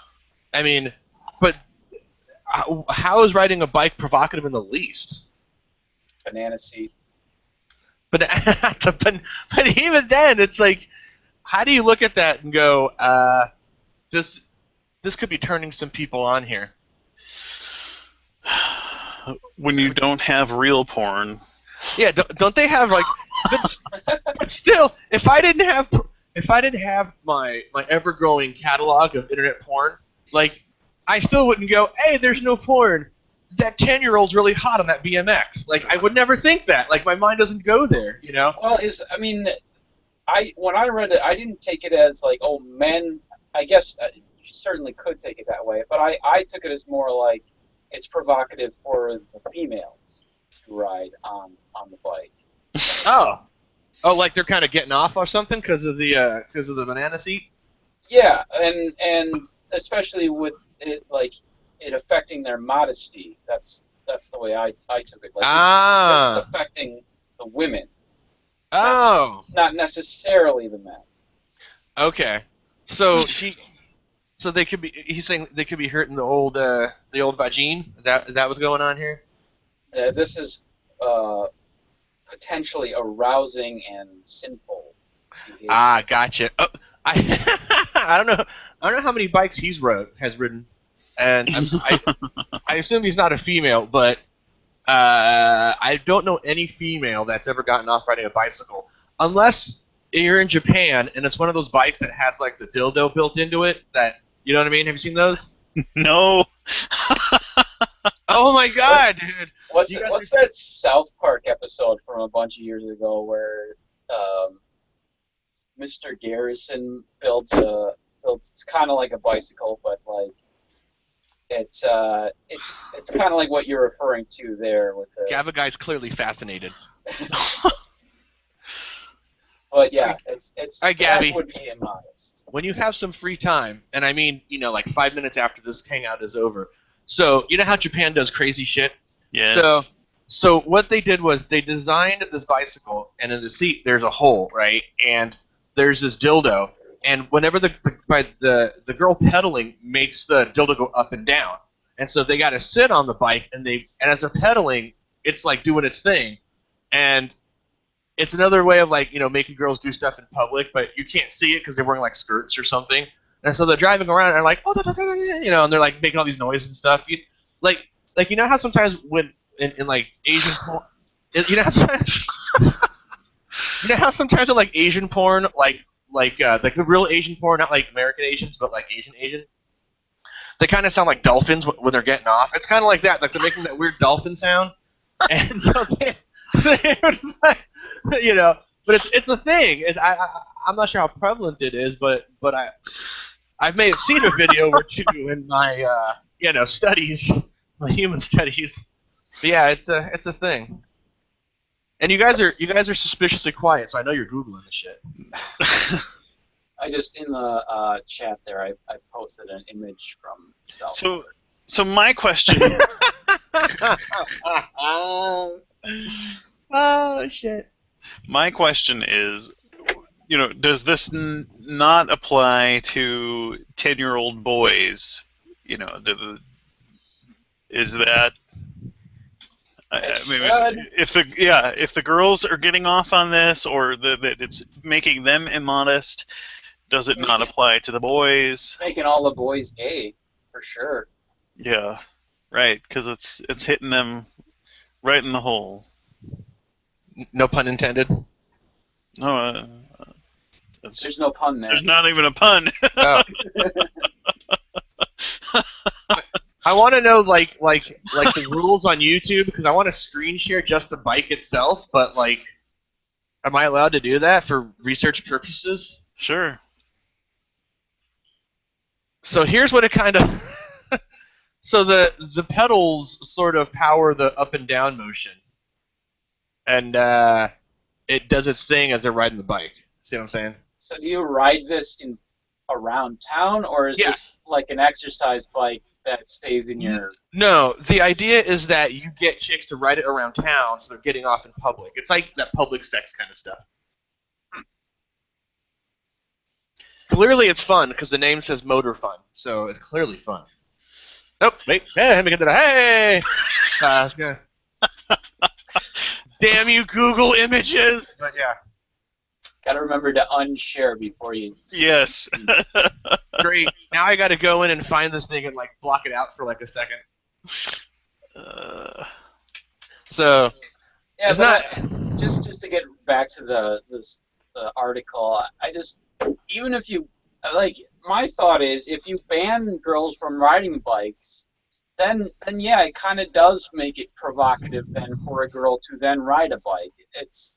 I mean, but how is riding a bike provocative in the least? Banana seat. But but even then, it's like, how do you look at that and go, this could be turning some people on here? When you don't have real porn. Yeah, don't they have like? But still, if I didn't have my ever growing catalog of internet porn, like, I still wouldn't go, hey, there's no porn. That 10-year-old's really hot on that BMX. Like, I would never think that. Like, my mind doesn't go there, you know? Well, when I read it, I didn't take it as like, oh, men. I guess you certainly could take it that way, but I took it as more like it's provocative for the females to ride on the bike. Oh, like they're kind of getting off or something because of the banana seat. Yeah, and especially with it, like, it affecting their modesty. That's the way I took it. Like, this is affecting the women. Oh. Not necessarily the men. Okay. So they could be. He's saying they could be hurting the old vagine. Is that what's going on here? This is potentially arousing and sinful behavior. Gotcha. Oh, I don't know. I don't know how many bikes has ridden, and I assume he's not a female, but I don't know any female that's ever gotten off riding a bicycle, unless you're in Japan and it's one of those bikes that has like the dildo built into it. That, you know what I mean? Have you seen those? No. Oh my god, dude! What's that South Park episode from a bunch of years ago where Mr. Garrison builds it's kind of like a bicycle, but like it's kind of like what you're referring to there with the Gava guy's clearly fascinated. But yeah, it's All right, Gabby. that would be immodest. When you have some free time, and I mean, like 5 minutes after this hangout is over, so you know how Japan does crazy shit? Yes. So what they did was they designed this bicycle, and in the seat there's a hole, right? And there's this dildo, and whenever the girl pedaling makes the dildo go up and down, and so they got to sit on the bike, and as they're pedaling, it's like doing its thing, and it's another way of like, making girls do stuff in public, but you can't see it because they're wearing like skirts or something, and so they're driving around and like, oh, and they're like making all these noises and stuff. Like you know how sometimes when in like Asian porn, you know how sometimes, in like Asian porn, like the real Asian porn, not like American Asians, but like Asian, they kind of sound like dolphins when they're getting off. It's kind of like that, like they're making that weird dolphin sound, and so they're just like, but it's a thing. I'm not sure how prevalent it is, but I may have seen a video or two in my studies, my human studies. But yeah, it's a thing. And you guys are suspiciously quiet, so I know you're googling this shit. I just in the chat there, I posted an image from South. So my question. Oh shit. My question is, does this not apply to 10-year-old boys? Is that? If the girls are getting off on this, or that it's making them immodest, does it not apply to the boys? Making all the boys gay, for sure. Yeah, right, because it's hitting them right in the hole. No pun intended. No, there's no pun there. There's not even a pun. Oh. I want to know like the rules on YouTube, because I want to screen share just the bike itself, but like, am I allowed to do that for research purposes? Sure. So here's what it kind of so the pedals sort of power the up and down motion, and it does its thing as they're riding the bike. See what I'm saying? So do you ride this around town, or is this like an exercise bike that stays in your... No, the idea is that you get chicks to ride it around town, so they're getting off in public. It's like that public sex kind of stuff. Clearly it's fun, because the name says motor fun, so it's clearly fun. Nope. Wait. Hey, let me get that. Hey. Yeah. Damn you, Google Images. But yeah. Gotta remember to unshare before you. Yes. Great. Now I got to go in and find this thing and like block it out for like a second. So Yeah, it's but not. just to get back to the article, I just, even if you, like, my thought is if you ban girls from riding bikes, then yeah, it kind of does make it provocative then for a girl to then ride a bike. It's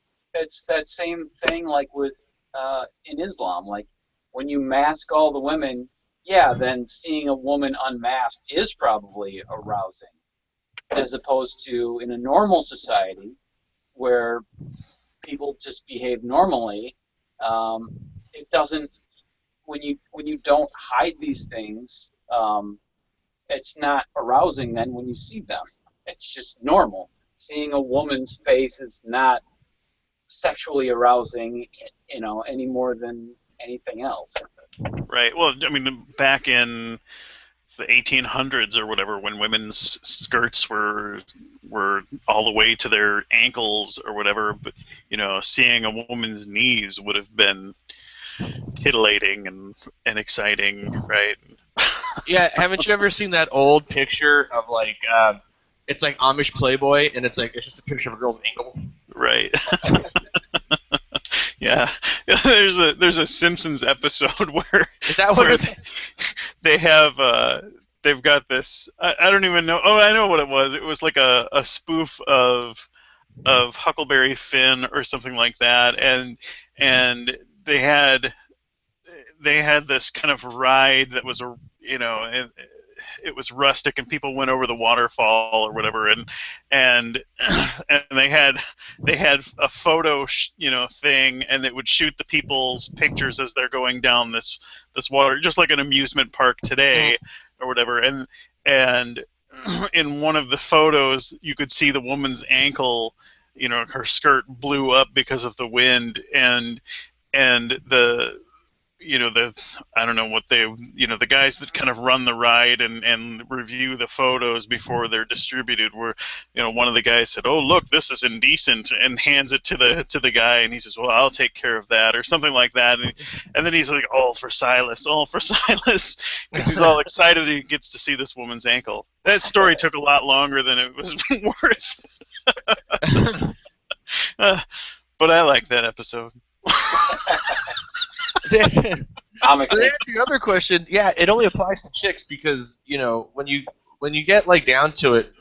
that same thing like with in Islam, like when you mask all the women, yeah, then seeing a woman unmasked is probably arousing, as opposed to in a normal society where people just behave normally. It doesn't, when you don't hide these things. It's not arousing then when you see them. It's just normal. Seeing a woman's face is not sexually arousing, any more than anything else. Right. Well, I mean, back in the 1800s or whatever, when women's skirts were all the way to their ankles or whatever, but seeing a woman's knees would have been titillating and exciting, right? Yeah, haven't you ever seen that old picture of like, it's like Amish Playboy, and it's just a picture of a girl's ankle. Right. Yeah. There's a Simpsons episode where Is that what they have they've got this, I don't even know. Oh, I know what it was. It was like a spoof of Huckleberry Finn or something like that, and they had this kind of ride that was it was rustic, and people went over the waterfall or whatever, and and they had a photo thing, and it would shoot the people's pictures as they're going down this water, just like an amusement park today or whatever, and in one of the photos you could see the woman's ankle, her skirt blew up because of the wind, and the I don't know what the guys that kind of run the ride and review the photos before they're distributed were, one of the guys said, "Oh, look, this is indecent," and hands it to the guy, and he says, "Well, I'll take care of that," or something like that, and then he's like, all for Silas," because he's all excited he gets to see this woman's ankle. That story took a lot longer than it was worth. But I like that episode. To I'm answer excited. your other question, yeah, it only applies to chicks because when you get like down to it,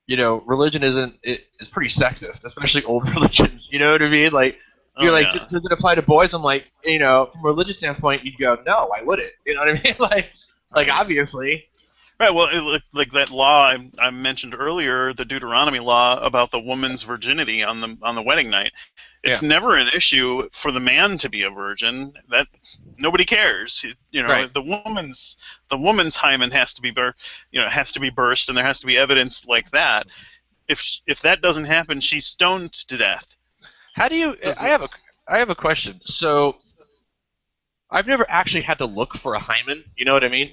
religion is pretty sexist, especially old religions. You know what I mean? Like, you're like, Yeah. does it apply to boys? I'm like, from a religious standpoint, you'd go, no, why would it? You know what I mean? like Right. Obviously. Right. Well, like that law I mentioned earlier, the Deuteronomy law about the woman's virginity on the wedding night. It's never an issue for the man to be a virgin. That nobody cares. Right. The woman's hymen has to be burst, and there has to be evidence like that. If that doesn't happen, she's stoned to death. How do you? I have a question. So I've never actually had to look for a hymen. You know what I mean?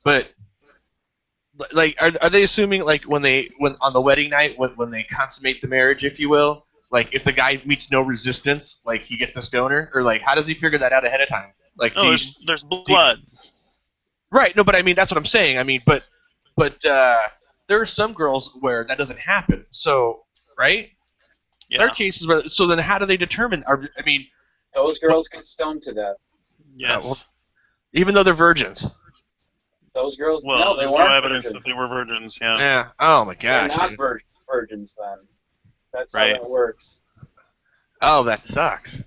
But like, are they assuming like when on the wedding night when they consummate the marriage, if you will, like if the guy meets no resistance, like he gets the stoner, or like how does he figure that out ahead of time? Like, No, there's blood. right? No, but I mean that's what I'm saying. I mean, but there are some girls where that doesn't happen. So right, Yeah. there are cases where. So then, how do they determine? I mean, Those girls get stoned to death. Yes. well, even though they're virgins. Those girls, Well, no, they there's weren't no evidence virgins. that they were virgins. Yeah. Yeah. Oh my They're gosh. not virgins then. That's Right. how that works. Oh, that sucks.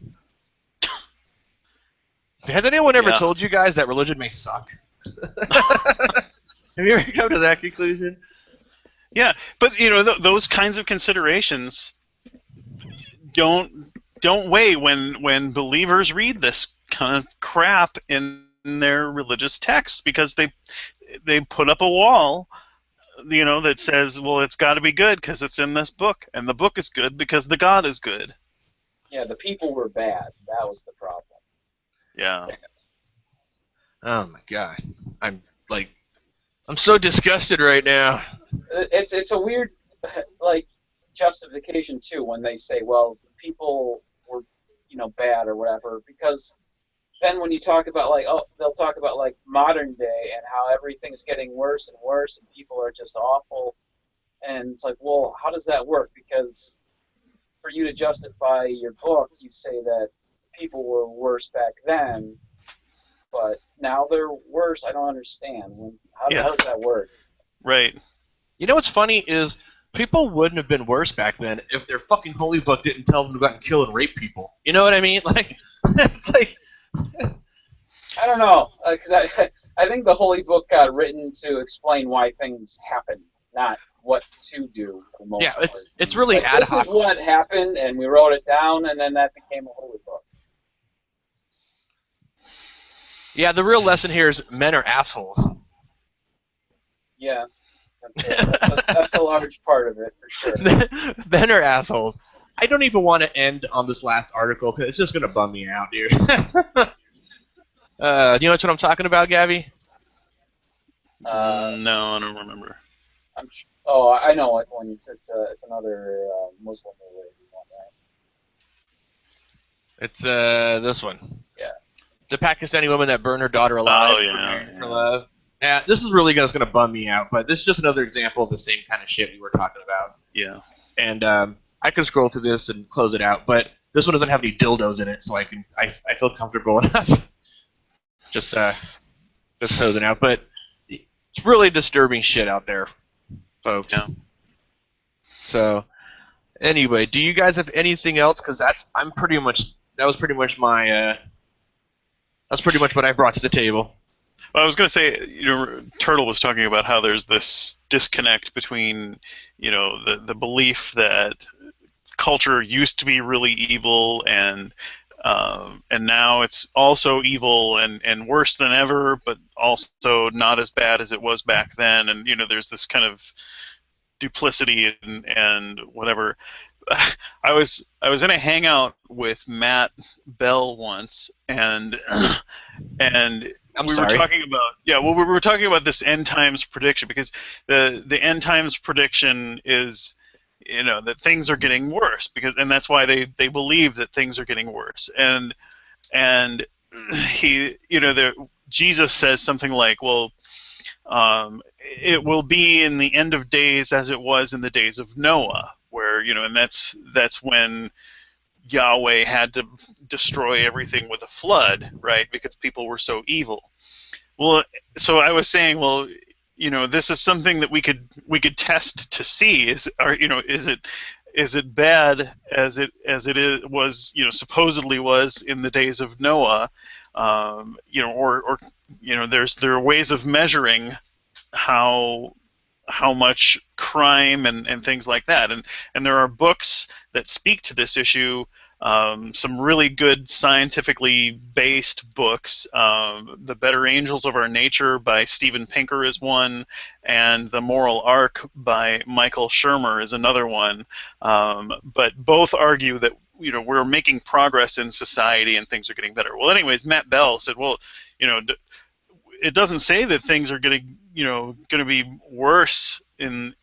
Has anyone ever told you guys that religion may suck? Have you ever come to that conclusion? Yeah, but those kinds of considerations don't weigh when believers read this kind of crap in their religious texts, because they put up a wall, that says, well, it's got to be good because it's in this book, and the book is good because the God is good. Yeah, the people were bad. That was the problem. Yeah. Oh my god. I'm like, I'm so disgusted right now. It's a weird like justification too when they say, well, people were bad or whatever, because then when you talk about like, oh, they'll talk about like modern day and how everything's getting worse and worse and people are just awful, and it's like, well, how does that work? Because for you to justify your book, you say that people were worse back then, but now they're worse. I don't understand. Yeah. How does that work? Right. You know what's funny is people wouldn't have been worse back then if their fucking holy book didn't tell them to go out and kill and rape people. You know what I mean? Like, it's like, I don't know, because I think the Holy Book got written to explain why things happen, not what to do for the most yeah, part. it's really Like, ad this hoc. is what happened, and we wrote it down, and then that became a Holy Book. Yeah, the real lesson here is men are assholes. Yeah, that's a large part of it for sure. Men are assholes. I don't even want to end on this last article because it's just gonna bum me out, dude. Do you know what I'm talking about, Gabby? No, I don't remember. Oh, I know what one. It's another Muslim-related one, right? It's this one. Yeah. The Pakistani woman that burned her daughter alive Oh, yeah, for yeah. love. Yeah, this is really just gonna bum me out, but this is just another example of the same kind of shit we were talking about. Yeah. And I could scroll through this and close it out, but this one doesn't have any dildos in it, so I feel comfortable enough. just closing out, but it's really disturbing shit out there, folks. Yeah. So anyway, do you guys have anything else? Because that was pretty much what I brought to the table. Well, I was going to say, Turtle was talking about how there's this disconnect between, the belief that culture used to be really evil and now it's also evil and worse than ever, but also not as bad as it was back then. And there's this kind of duplicity and whatever. I was in a hangout with Matt Bell once, and we were talking about we were talking about this end times prediction, because the end times prediction is that things are getting worse, and that's why they believe that things are getting worse, and he Jesus says something like, well, it will be in the end of days as it was in the days of Noah, where and that's when Yahweh had to destroy everything with a flood, right? Because people were so evil. Well, so I was saying, well, this is something that we could test to see is it bad as it was supposedly was in the days of Noah, or there are ways of measuring how much crime and things like that, and there are books that speak to this issue. Some really good scientifically based books. The Better Angels of Our Nature by Steven Pinker is one, and The Moral Arc by Michael Shermer is another one. But both argue that we're making progress in society and things are getting better. Well, anyways, Matt Bell said, well, it doesn't say that things are going to be worse in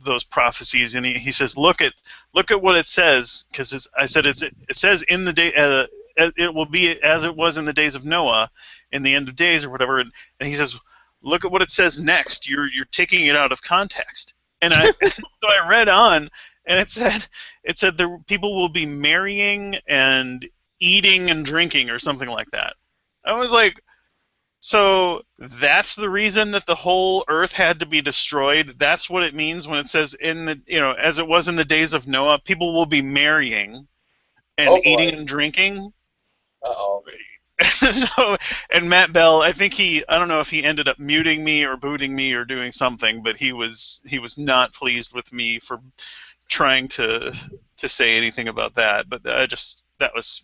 those prophecies, and he says, look at what it says, because I said it says in the day it will be as it was in the days of Noah, in the end of days or whatever, and he says, look at what it says next. You're taking it out of context, and so I read on, and it said the people will be marrying and eating and drinking or something like that. I was like, so that's the reason that the whole earth had to be destroyed. That's what it means when it says as it was in the days of Noah, people will be marrying and eating and drinking. Uh-oh. So, and Matt Bell, I don't know if he ended up muting me or booting me or doing something, but he was not pleased with me for trying to say anything about that. But that was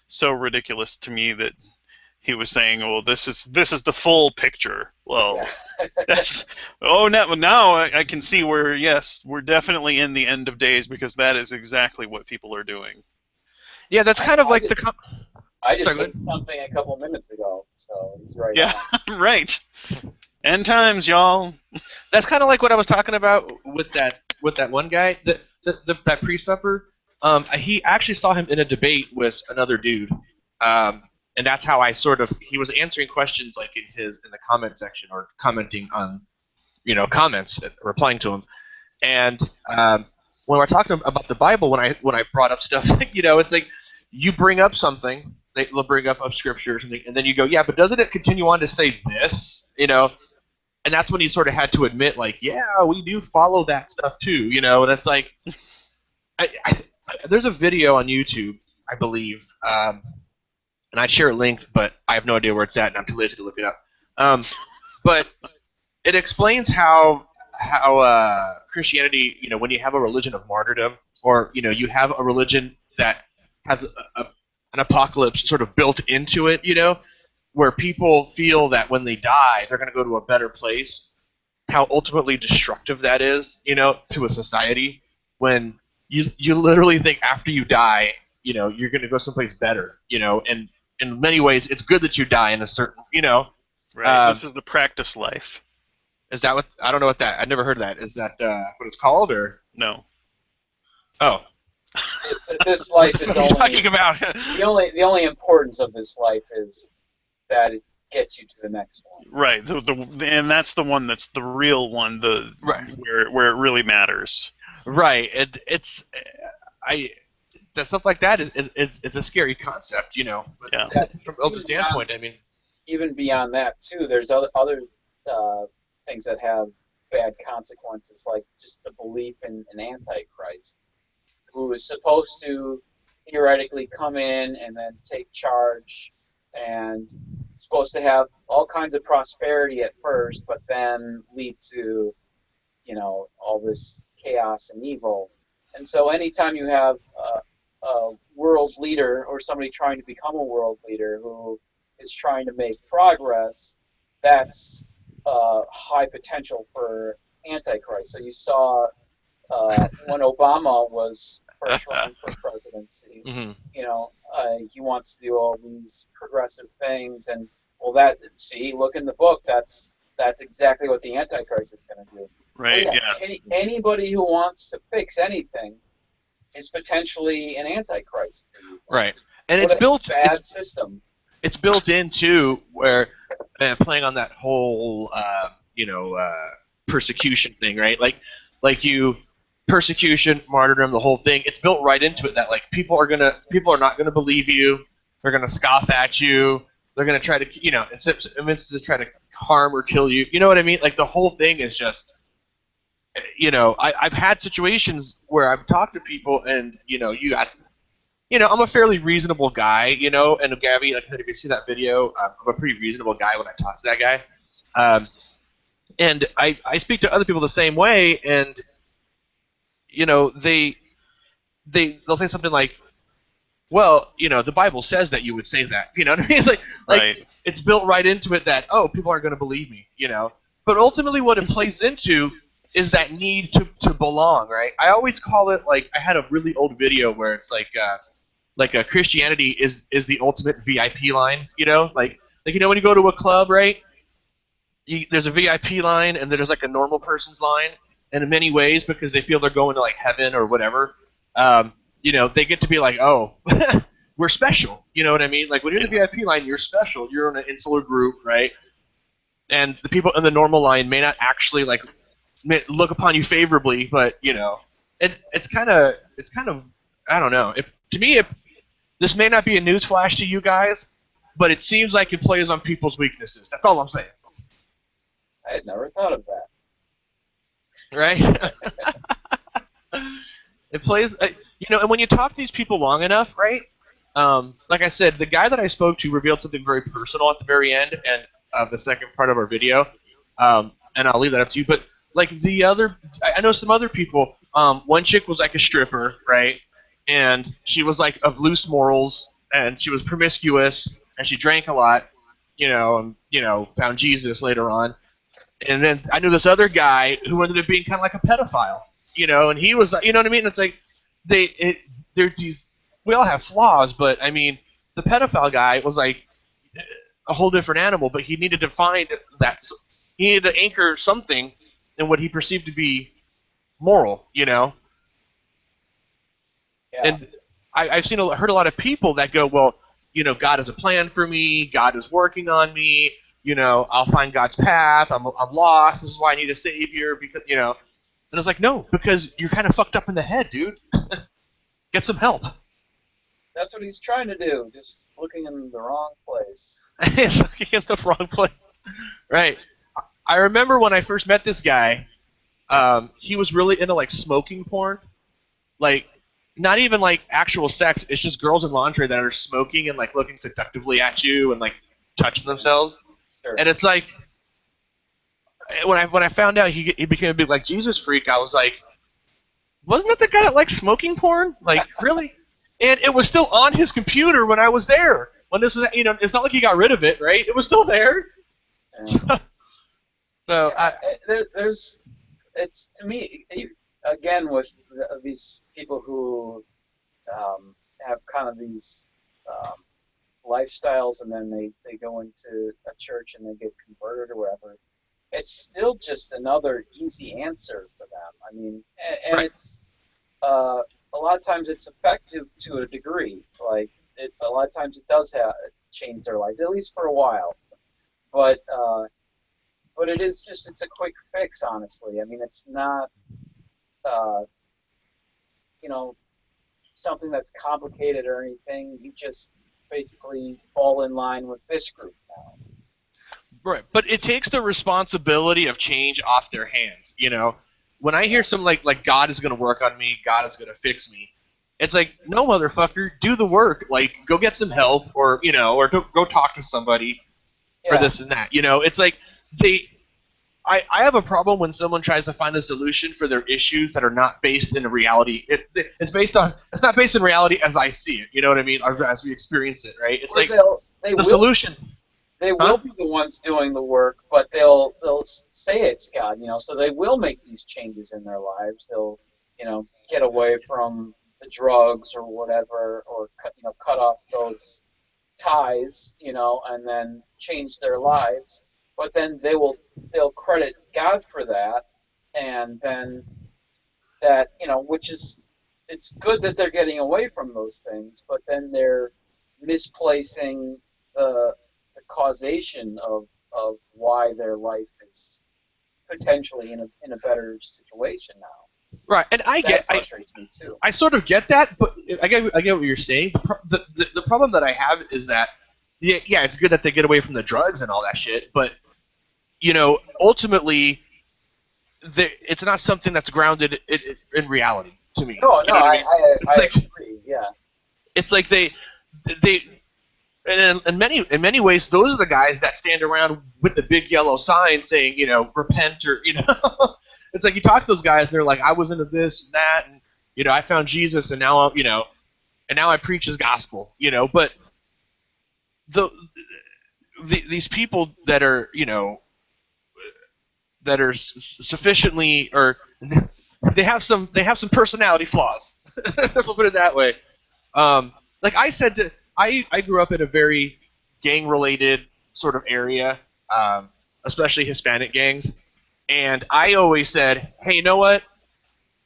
so ridiculous to me that he was saying, "Well, this is the full picture." Well, now I can see where, yes, we're definitely in the end of days, because that is exactly what people are doing. Yeah, that's kind of like I just did something a couple minutes ago, so he's right. Yeah, right. End times, y'all. That's kind of like what I was talking about with that one guy, that pre-supper. He actually saw him in a debate with another dude, and that's how I sort of he was answering questions like in the comment section or commenting on comments, replying to him, and when we're talking about the Bible, when I brought up stuff like it's like you bring up something, they'll bring up scripture or something, and then you go, yeah, but doesn't it continue on to say this, and that's when he sort of had to admit, like, yeah, we do follow that stuff too, and it's like, there's a video on YouTube, I believe, and I'd share a link, but I have no idea where it's at, and I'm too lazy to look it up. But it explains how Christianity, when you have a religion of martyrdom, or you have a religion that has an apocalypse sort of built into it, where people feel that when they die, they're going to go to a better place. How ultimately destructive that is, to a society when you literally think after you die, you're going to go someplace better, and in many ways, it's good that you die in a certain, Right. This is the practice life. Is that what? I don't know what that. I never heard of that. Is that what it's called, or? No. Oh. This life is what are you talking about? the only importance of this life is that it gets you to the next one. Right. And that's the one that's the real one. Right. Where it really matters. Right. That stuff like that is a scary concept, But yeah. From Open's standpoint, I mean. Even beyond that, too, there's other things that have bad consequences, like just the belief in an antichrist, who is supposed to theoretically come in and then take charge, and supposed to have all kinds of prosperity at first, but then lead to, all this chaos and evil. And so anytime you have a world leader or somebody trying to become a world leader who is trying to make progress, that's high potential for Antichrist. So you saw when Obama was first running for presidency, mm-hmm. He wants to do all these progressive things, and look in the book, that's exactly what the Antichrist is going to do. Right. Yeah. Anybody who wants to fix anything is potentially an Antichrist. Right, and what it's built bad system. It's built into where playing on that whole persecution thing, right? Like persecution, martyrdom, the whole thing. It's built right into it that like people are not gonna believe you. They're gonna scoff at you. They're gonna try to instead try to harm or kill you. You know what I mean? Like the whole thing is just. I've had situations where I've talked to people and you ask. I'm a fairly reasonable guy, and Gabby, like I said, if you see that video, I'm a pretty reasonable guy when I talk to that guy. And I speak to other people the same way, and, they'll say something like, well, the Bible says that you would say that, you know what I mean? Like right. It's built right into it that, oh, people aren't going to believe me, But ultimately what it plays into is that need to belong, right? I always call it, like, I had a really old video where it's like Christianity is the ultimate VIP line, like when you go to a club, right? There's a VIP line and there's like a normal person's line, and in many ways because they feel they're going to like heaven or whatever, they get to be like, oh, we're special, you know what I mean? Like when you're in the VIP line, you're special. You're in an insular group, right? And the people in the normal line may not actually like look upon you favorably, but it's kind of I don't know. To me, this may not be a newsflash to you guys, but it seems like it plays on people's weaknesses. That's all I'm saying. I had never thought of that. Right? It plays, and when you talk to these people long enough, right? Like I said, the guy that I spoke to revealed something very personal at the very end and of the second part of our video, and I'll leave that up to you. But like I know some other people. One chick was like a stripper, right? And she was like of loose morals, and she was promiscuous, and she drank a lot, and found Jesus later on. And then I knew this other guy who ended up being kind of like a pedophile, and he was, you know what I mean? It's like there's these, we all have flaws, but I mean, the pedophile guy was like a whole different animal, but he needed to find He needed to anchor something in what he perceived to be moral, Yeah. And I've heard a lot of people that go, well, God has a plan for me. God is working on me. I'll find God's path. I'm lost. This is why I need a savior because. And it's like, no, because you're kind of fucked up in the head, dude. Get some help. That's what he's trying to do, just looking in the wrong place. It's looking in the wrong place. Right. I remember when I first met this guy, he was really into like smoking porn. Like, not even like actual sex, it's just girls in lingerie that are smoking and like looking seductively at you and like touching themselves. Sure. And it's like when I found out he became a big like Jesus freak, I was like, wasn't that the guy that likes smoking porn? Like, really? And it was still on his computer when I was there. When this was, it's not like he got rid of it, right? It was still there. Yeah. So there's, it's to me again with these people who have kind of these lifestyles, and then they go into a church and they get converted or whatever. It's still just another easy answer for them. I mean, and Right. it's a lot of times it's effective to a degree. Like a lot of times it does change their lives, at least for a while. But it is just, it's a quick fix, honestly. I mean, it's not something that's complicated or anything. You just basically fall in line with this group now. Right, but it takes the responsibility of change off their hands. When I hear something like God is going to work on me, God is going to fix me, it's like, no, motherfucker, do the work. Like, go get some help, or go talk to somebody, or this and that. It's like I have a problem when someone tries to find a solution for their issues that are not based in reality. It's not based in reality as I see it. You know what I mean? Or as we experience it, right? It's Or like the solution. They will be the ones doing the work, but they'll say it's God, so they will make these changes in their lives. They'll, get away from the drugs or whatever, or cut off those ties, and then change their lives. But then they'll credit God for that, and then that, which is, it's good that they're getting away from those things, but then they're misplacing the causation of why their life is potentially in a better situation now. Right, and That frustrates me too. I sort of get that, but I get what you're saying. The problem that I have is that yeah, it's good that they get away from the drugs and all that shit, but ultimately, it's not something that's grounded in reality to me. No, I mean? agree. Yeah. It's like they and in many ways, those are the guys that stand around with the big yellow sign saying, repent, or it's like you talk to those guys, and they're like, I was into this and that, and I found Jesus, and now and now I preach His gospel, But these people that are sufficiently, or they have some personality flaws. We'll put it that way. Like I said, I grew up in a very gang-related sort of area, especially Hispanic gangs, and I always said, hey, you know what?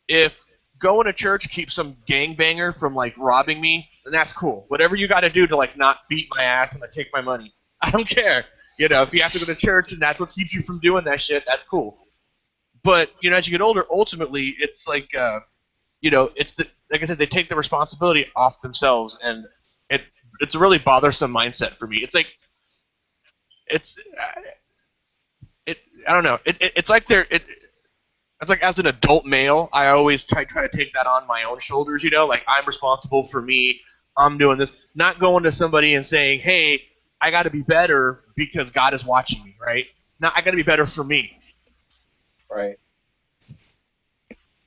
If going to church keeps some gangbanger from like robbing me, then that's cool. Whatever you got to do to like not beat my ass and like take my money, I don't care. If you have to go to church and that's what keeps you from doing that shit, that's cool. But as you get older, ultimately, it's like it's like I said, they take the responsibility off themselves, and it's a really bothersome mindset for me. It's like I don't know. It's like it's like as an adult male, I always try to take that on my own shoulders. Like I'm responsible for me. I'm doing this, not going to somebody and saying, hey, I got to be better because God is watching me, right? Now I got to be better for me. Right.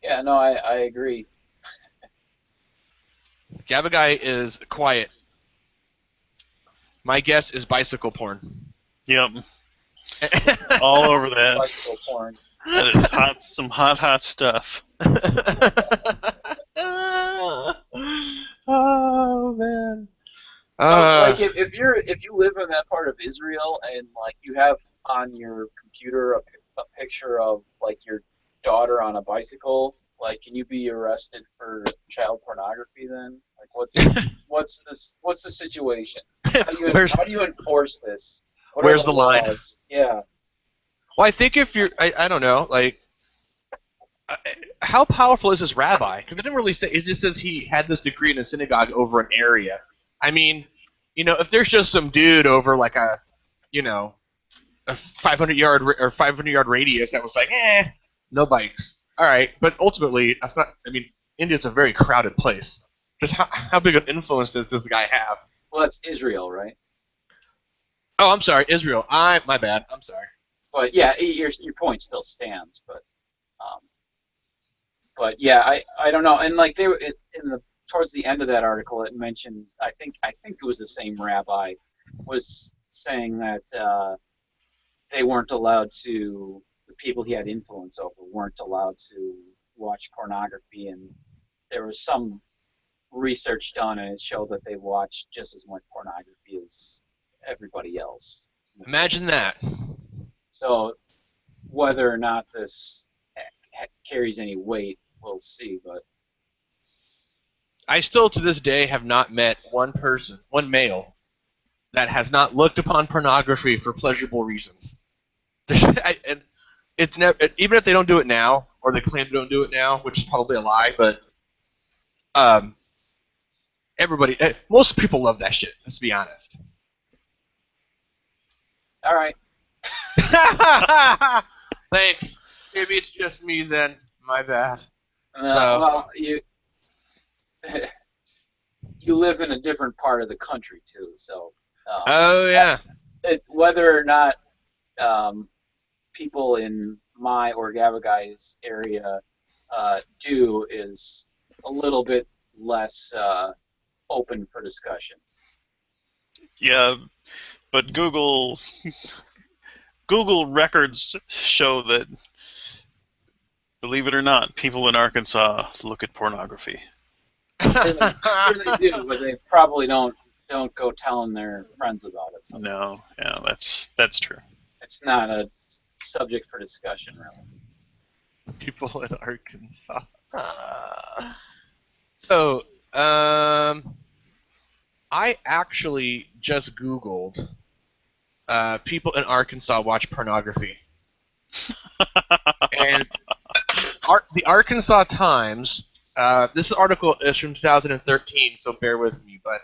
Yeah, no, I agree. Gabagai is quiet. My guess is bicycle porn. Yep. All over that. Bicycle porn. That is hot, some hot stuff. Oh man. So, Uh, like, if you live in that part of Israel and like you have on your computer a picture of like your daughter on a bicycle, like, can you be arrested for child pornography then? Like, what's the situation? where's How do you enforce this? What are where's the the line? laws? Yeah. Well, I think if you're, I don't know, like, uh, how powerful is this rabbi? Because it didn't really say. It just says he had this degree in a synagogue over an area. I mean, if there's just some dude over like you know, a 500 yard radius that was like, no bikes. All right, but ultimately, that's not. I mean, India's a very crowded place. Just how big an influence does this guy have? Well, that's Israel, right? Oh, I'm sorry, Israel. My bad. I'm sorry. But yeah, your point still stands. Um, but yeah, I don't know. And like in the towards the end of that article, it mentioned I think it was the same rabbi was saying that they weren't allowed to the people he had influence over weren't allowed to watch pornography, and there was some research done, and it showed that they watched just as much pornography as everybody else. Imagine that. So whether or not this carries any weight, we'll see. But I still, to this day, have not met one person, one male, that has not looked upon pornography for pleasurable reasons. And it's never, even if they don't do it now, or they claim they don't do it now, which is probably a lie, but um, most people love that shit. Let's be honest. all right, Thanks. Maybe it's just me then. My bad. well, you live in a different part of the country too, so Oh yeah. whether or not people in my or Gabagai's area do is a little bit less open for discussion. Yeah, but Google records show that, believe it or not, people in Arkansas look at pornography. Sure they do, but they probably don't go telling their friends about it. So No, yeah, that's true. it's not a subject for discussion, really. People in Arkansas. So, I actually just Googled people in Arkansas watch pornography. And the Arkansas Times, this article is from 2013, so bear with me, but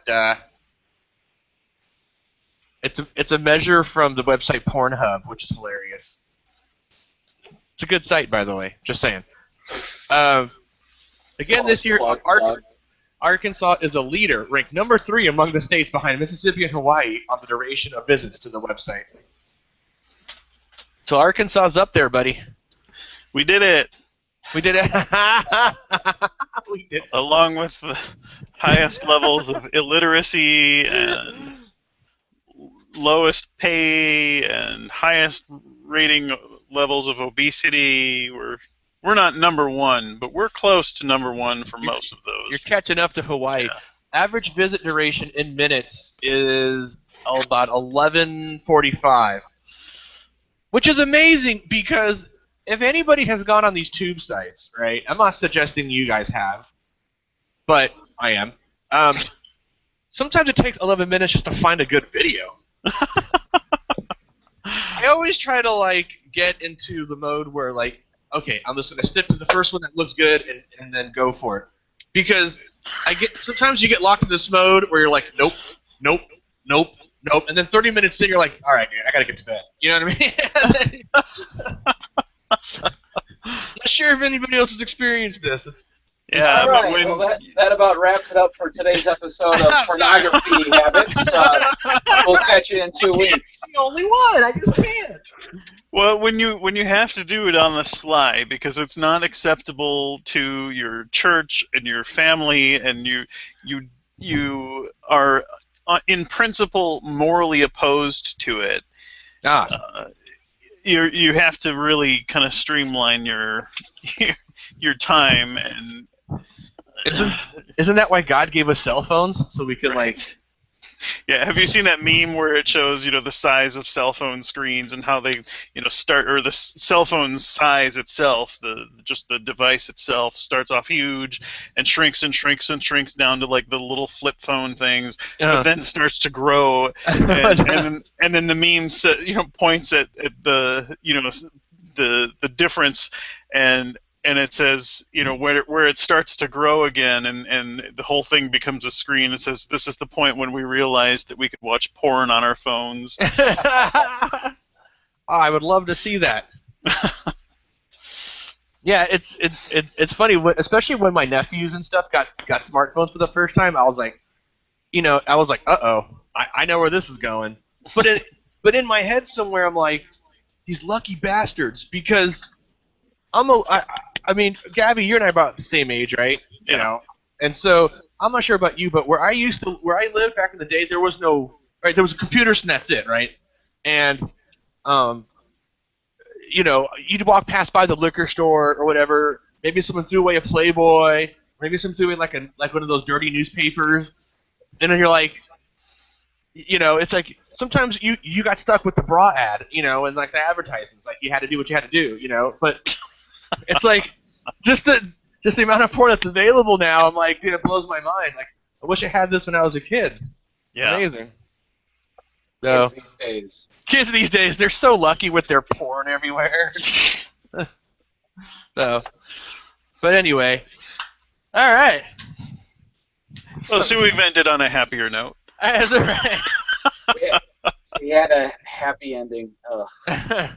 it's a measure from the website Pornhub, which is hilarious. It's a good site, by the way, just saying. Again, this year, Arkansas is a leader, ranked number 3 among the states behind Mississippi and Hawaii on the duration of visits to the website. So Arkansas's up there, buddy. We did it. We did it. We did it. Along with the highest levels of illiteracy and lowest pay and highest rating levels of obesity, we're not number 1, but we're close to number 1 for most of those. You're catching up to Hawaii. Yeah. Average visit duration in minutes is about 11:45, which is amazing because if anybody has gone on these tube sites, right? I'm not suggesting you guys have, but I am. Sometimes it takes 11 minutes just to find a good video. I always try to get into the mode where okay, I'm just gonna stick to the first one that looks good and then go for it. Because sometimes you get locked in this mode where you're like, nope, nope, nope, nope, and then 30 minutes in you're like, all right, dude, I gotta get to bed. You know what I mean? I'm not sure if anybody else has experienced this. Yeah, all right. Well, that about wraps it up for today's episode of Pornography Habits. We'll catch you in 2 weeks. I'm the only one. I just can't. Well, when you have to do it on the sly because it's not acceptable to your church and your family, and you are in principle morally opposed to it. You have to really kind of streamline your time, and isn't that why God gave us cell phones so we could right. Yeah, have you seen that meme where it shows, the size of cell phone screens and how they, start, or the cell phone size itself, just the device itself starts off huge and shrinks and shrinks and shrinks down to like the little flip phone things, but then starts to grow, and then the meme points at the the difference, and it says, where it starts to grow again, and the whole thing becomes a screen. It says, this is the point when we realized that we could watch porn on our phones. Oh, I would love to see that. Yeah, it's funny, especially when my nephews and stuff got smartphones for the first time. I was like, uh-oh, I know where this is going. But in my head somewhere, I'm like, these lucky bastards, because I mean, Gabby, you and I are about the same age, right? Yeah. You know, and so I'm not sure about you, but where I lived back in the day, there was there was computers and that's it, right? And you'd walk past by the liquor store or whatever. Maybe someone threw away a Playboy. Maybe someone threw in like one of those dirty newspapers, and then you're like, it's like sometimes you got stuck with the bra ad, and like the advertisements, like you had to do what you had to do, but. It's like just the amount of porn that's available now. I'm like, dude, it blows my mind. Like, I wish I had this when I was a kid. Yeah. Amazing. Kids these days, they're so lucky with their porn everywhere. But anyway, all right. Well, so we've ended on a happier note. That's all right. we had a happy ending. Ugh.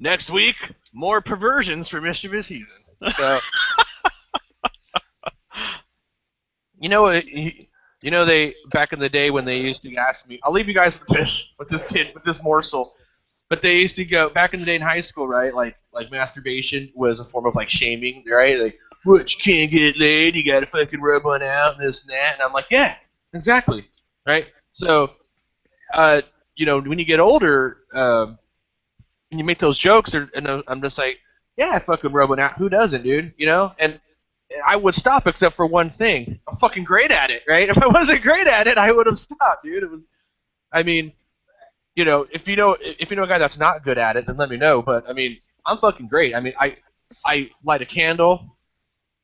Next week, more perversions for Mischievous Heathen. So, they back in the day when they used to ask me, I'll leave you guys with this morsel. But they used to go back in the day in high school, right? Like masturbation was a form of like shaming, right? Like, what, you can't get laid, you gotta fucking rub one out and this and that. And I'm like, yeah, exactly, right? So, when you get older. And you make those jokes, and I'm just like, yeah, I fucking rub one out. Who doesn't, dude? And I would stop except for one thing. I'm fucking great at it, right? If I wasn't great at it, I would have stopped, dude. It was, I mean, if you know a guy that's not good at it, then let me know. But I mean, I'm fucking great. I mean, I light a candle,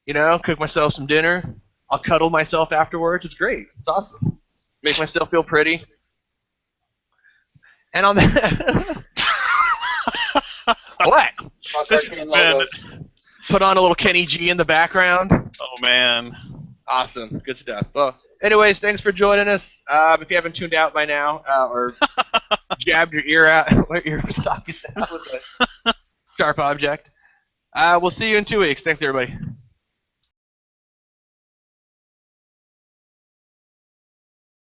cook myself some dinner. I'll cuddle myself afterwards. It's great. It's awesome. Make myself feel pretty. And on that. What? This has been... Put on a little Kenny G in the background. Oh, man. Awesome. Good stuff. Well, anyways, thanks for joining us. If you haven't tuned out by now, or jabbed your ear out, your socket out with a sharp object, we'll see you in 2 weeks. Thanks, everybody.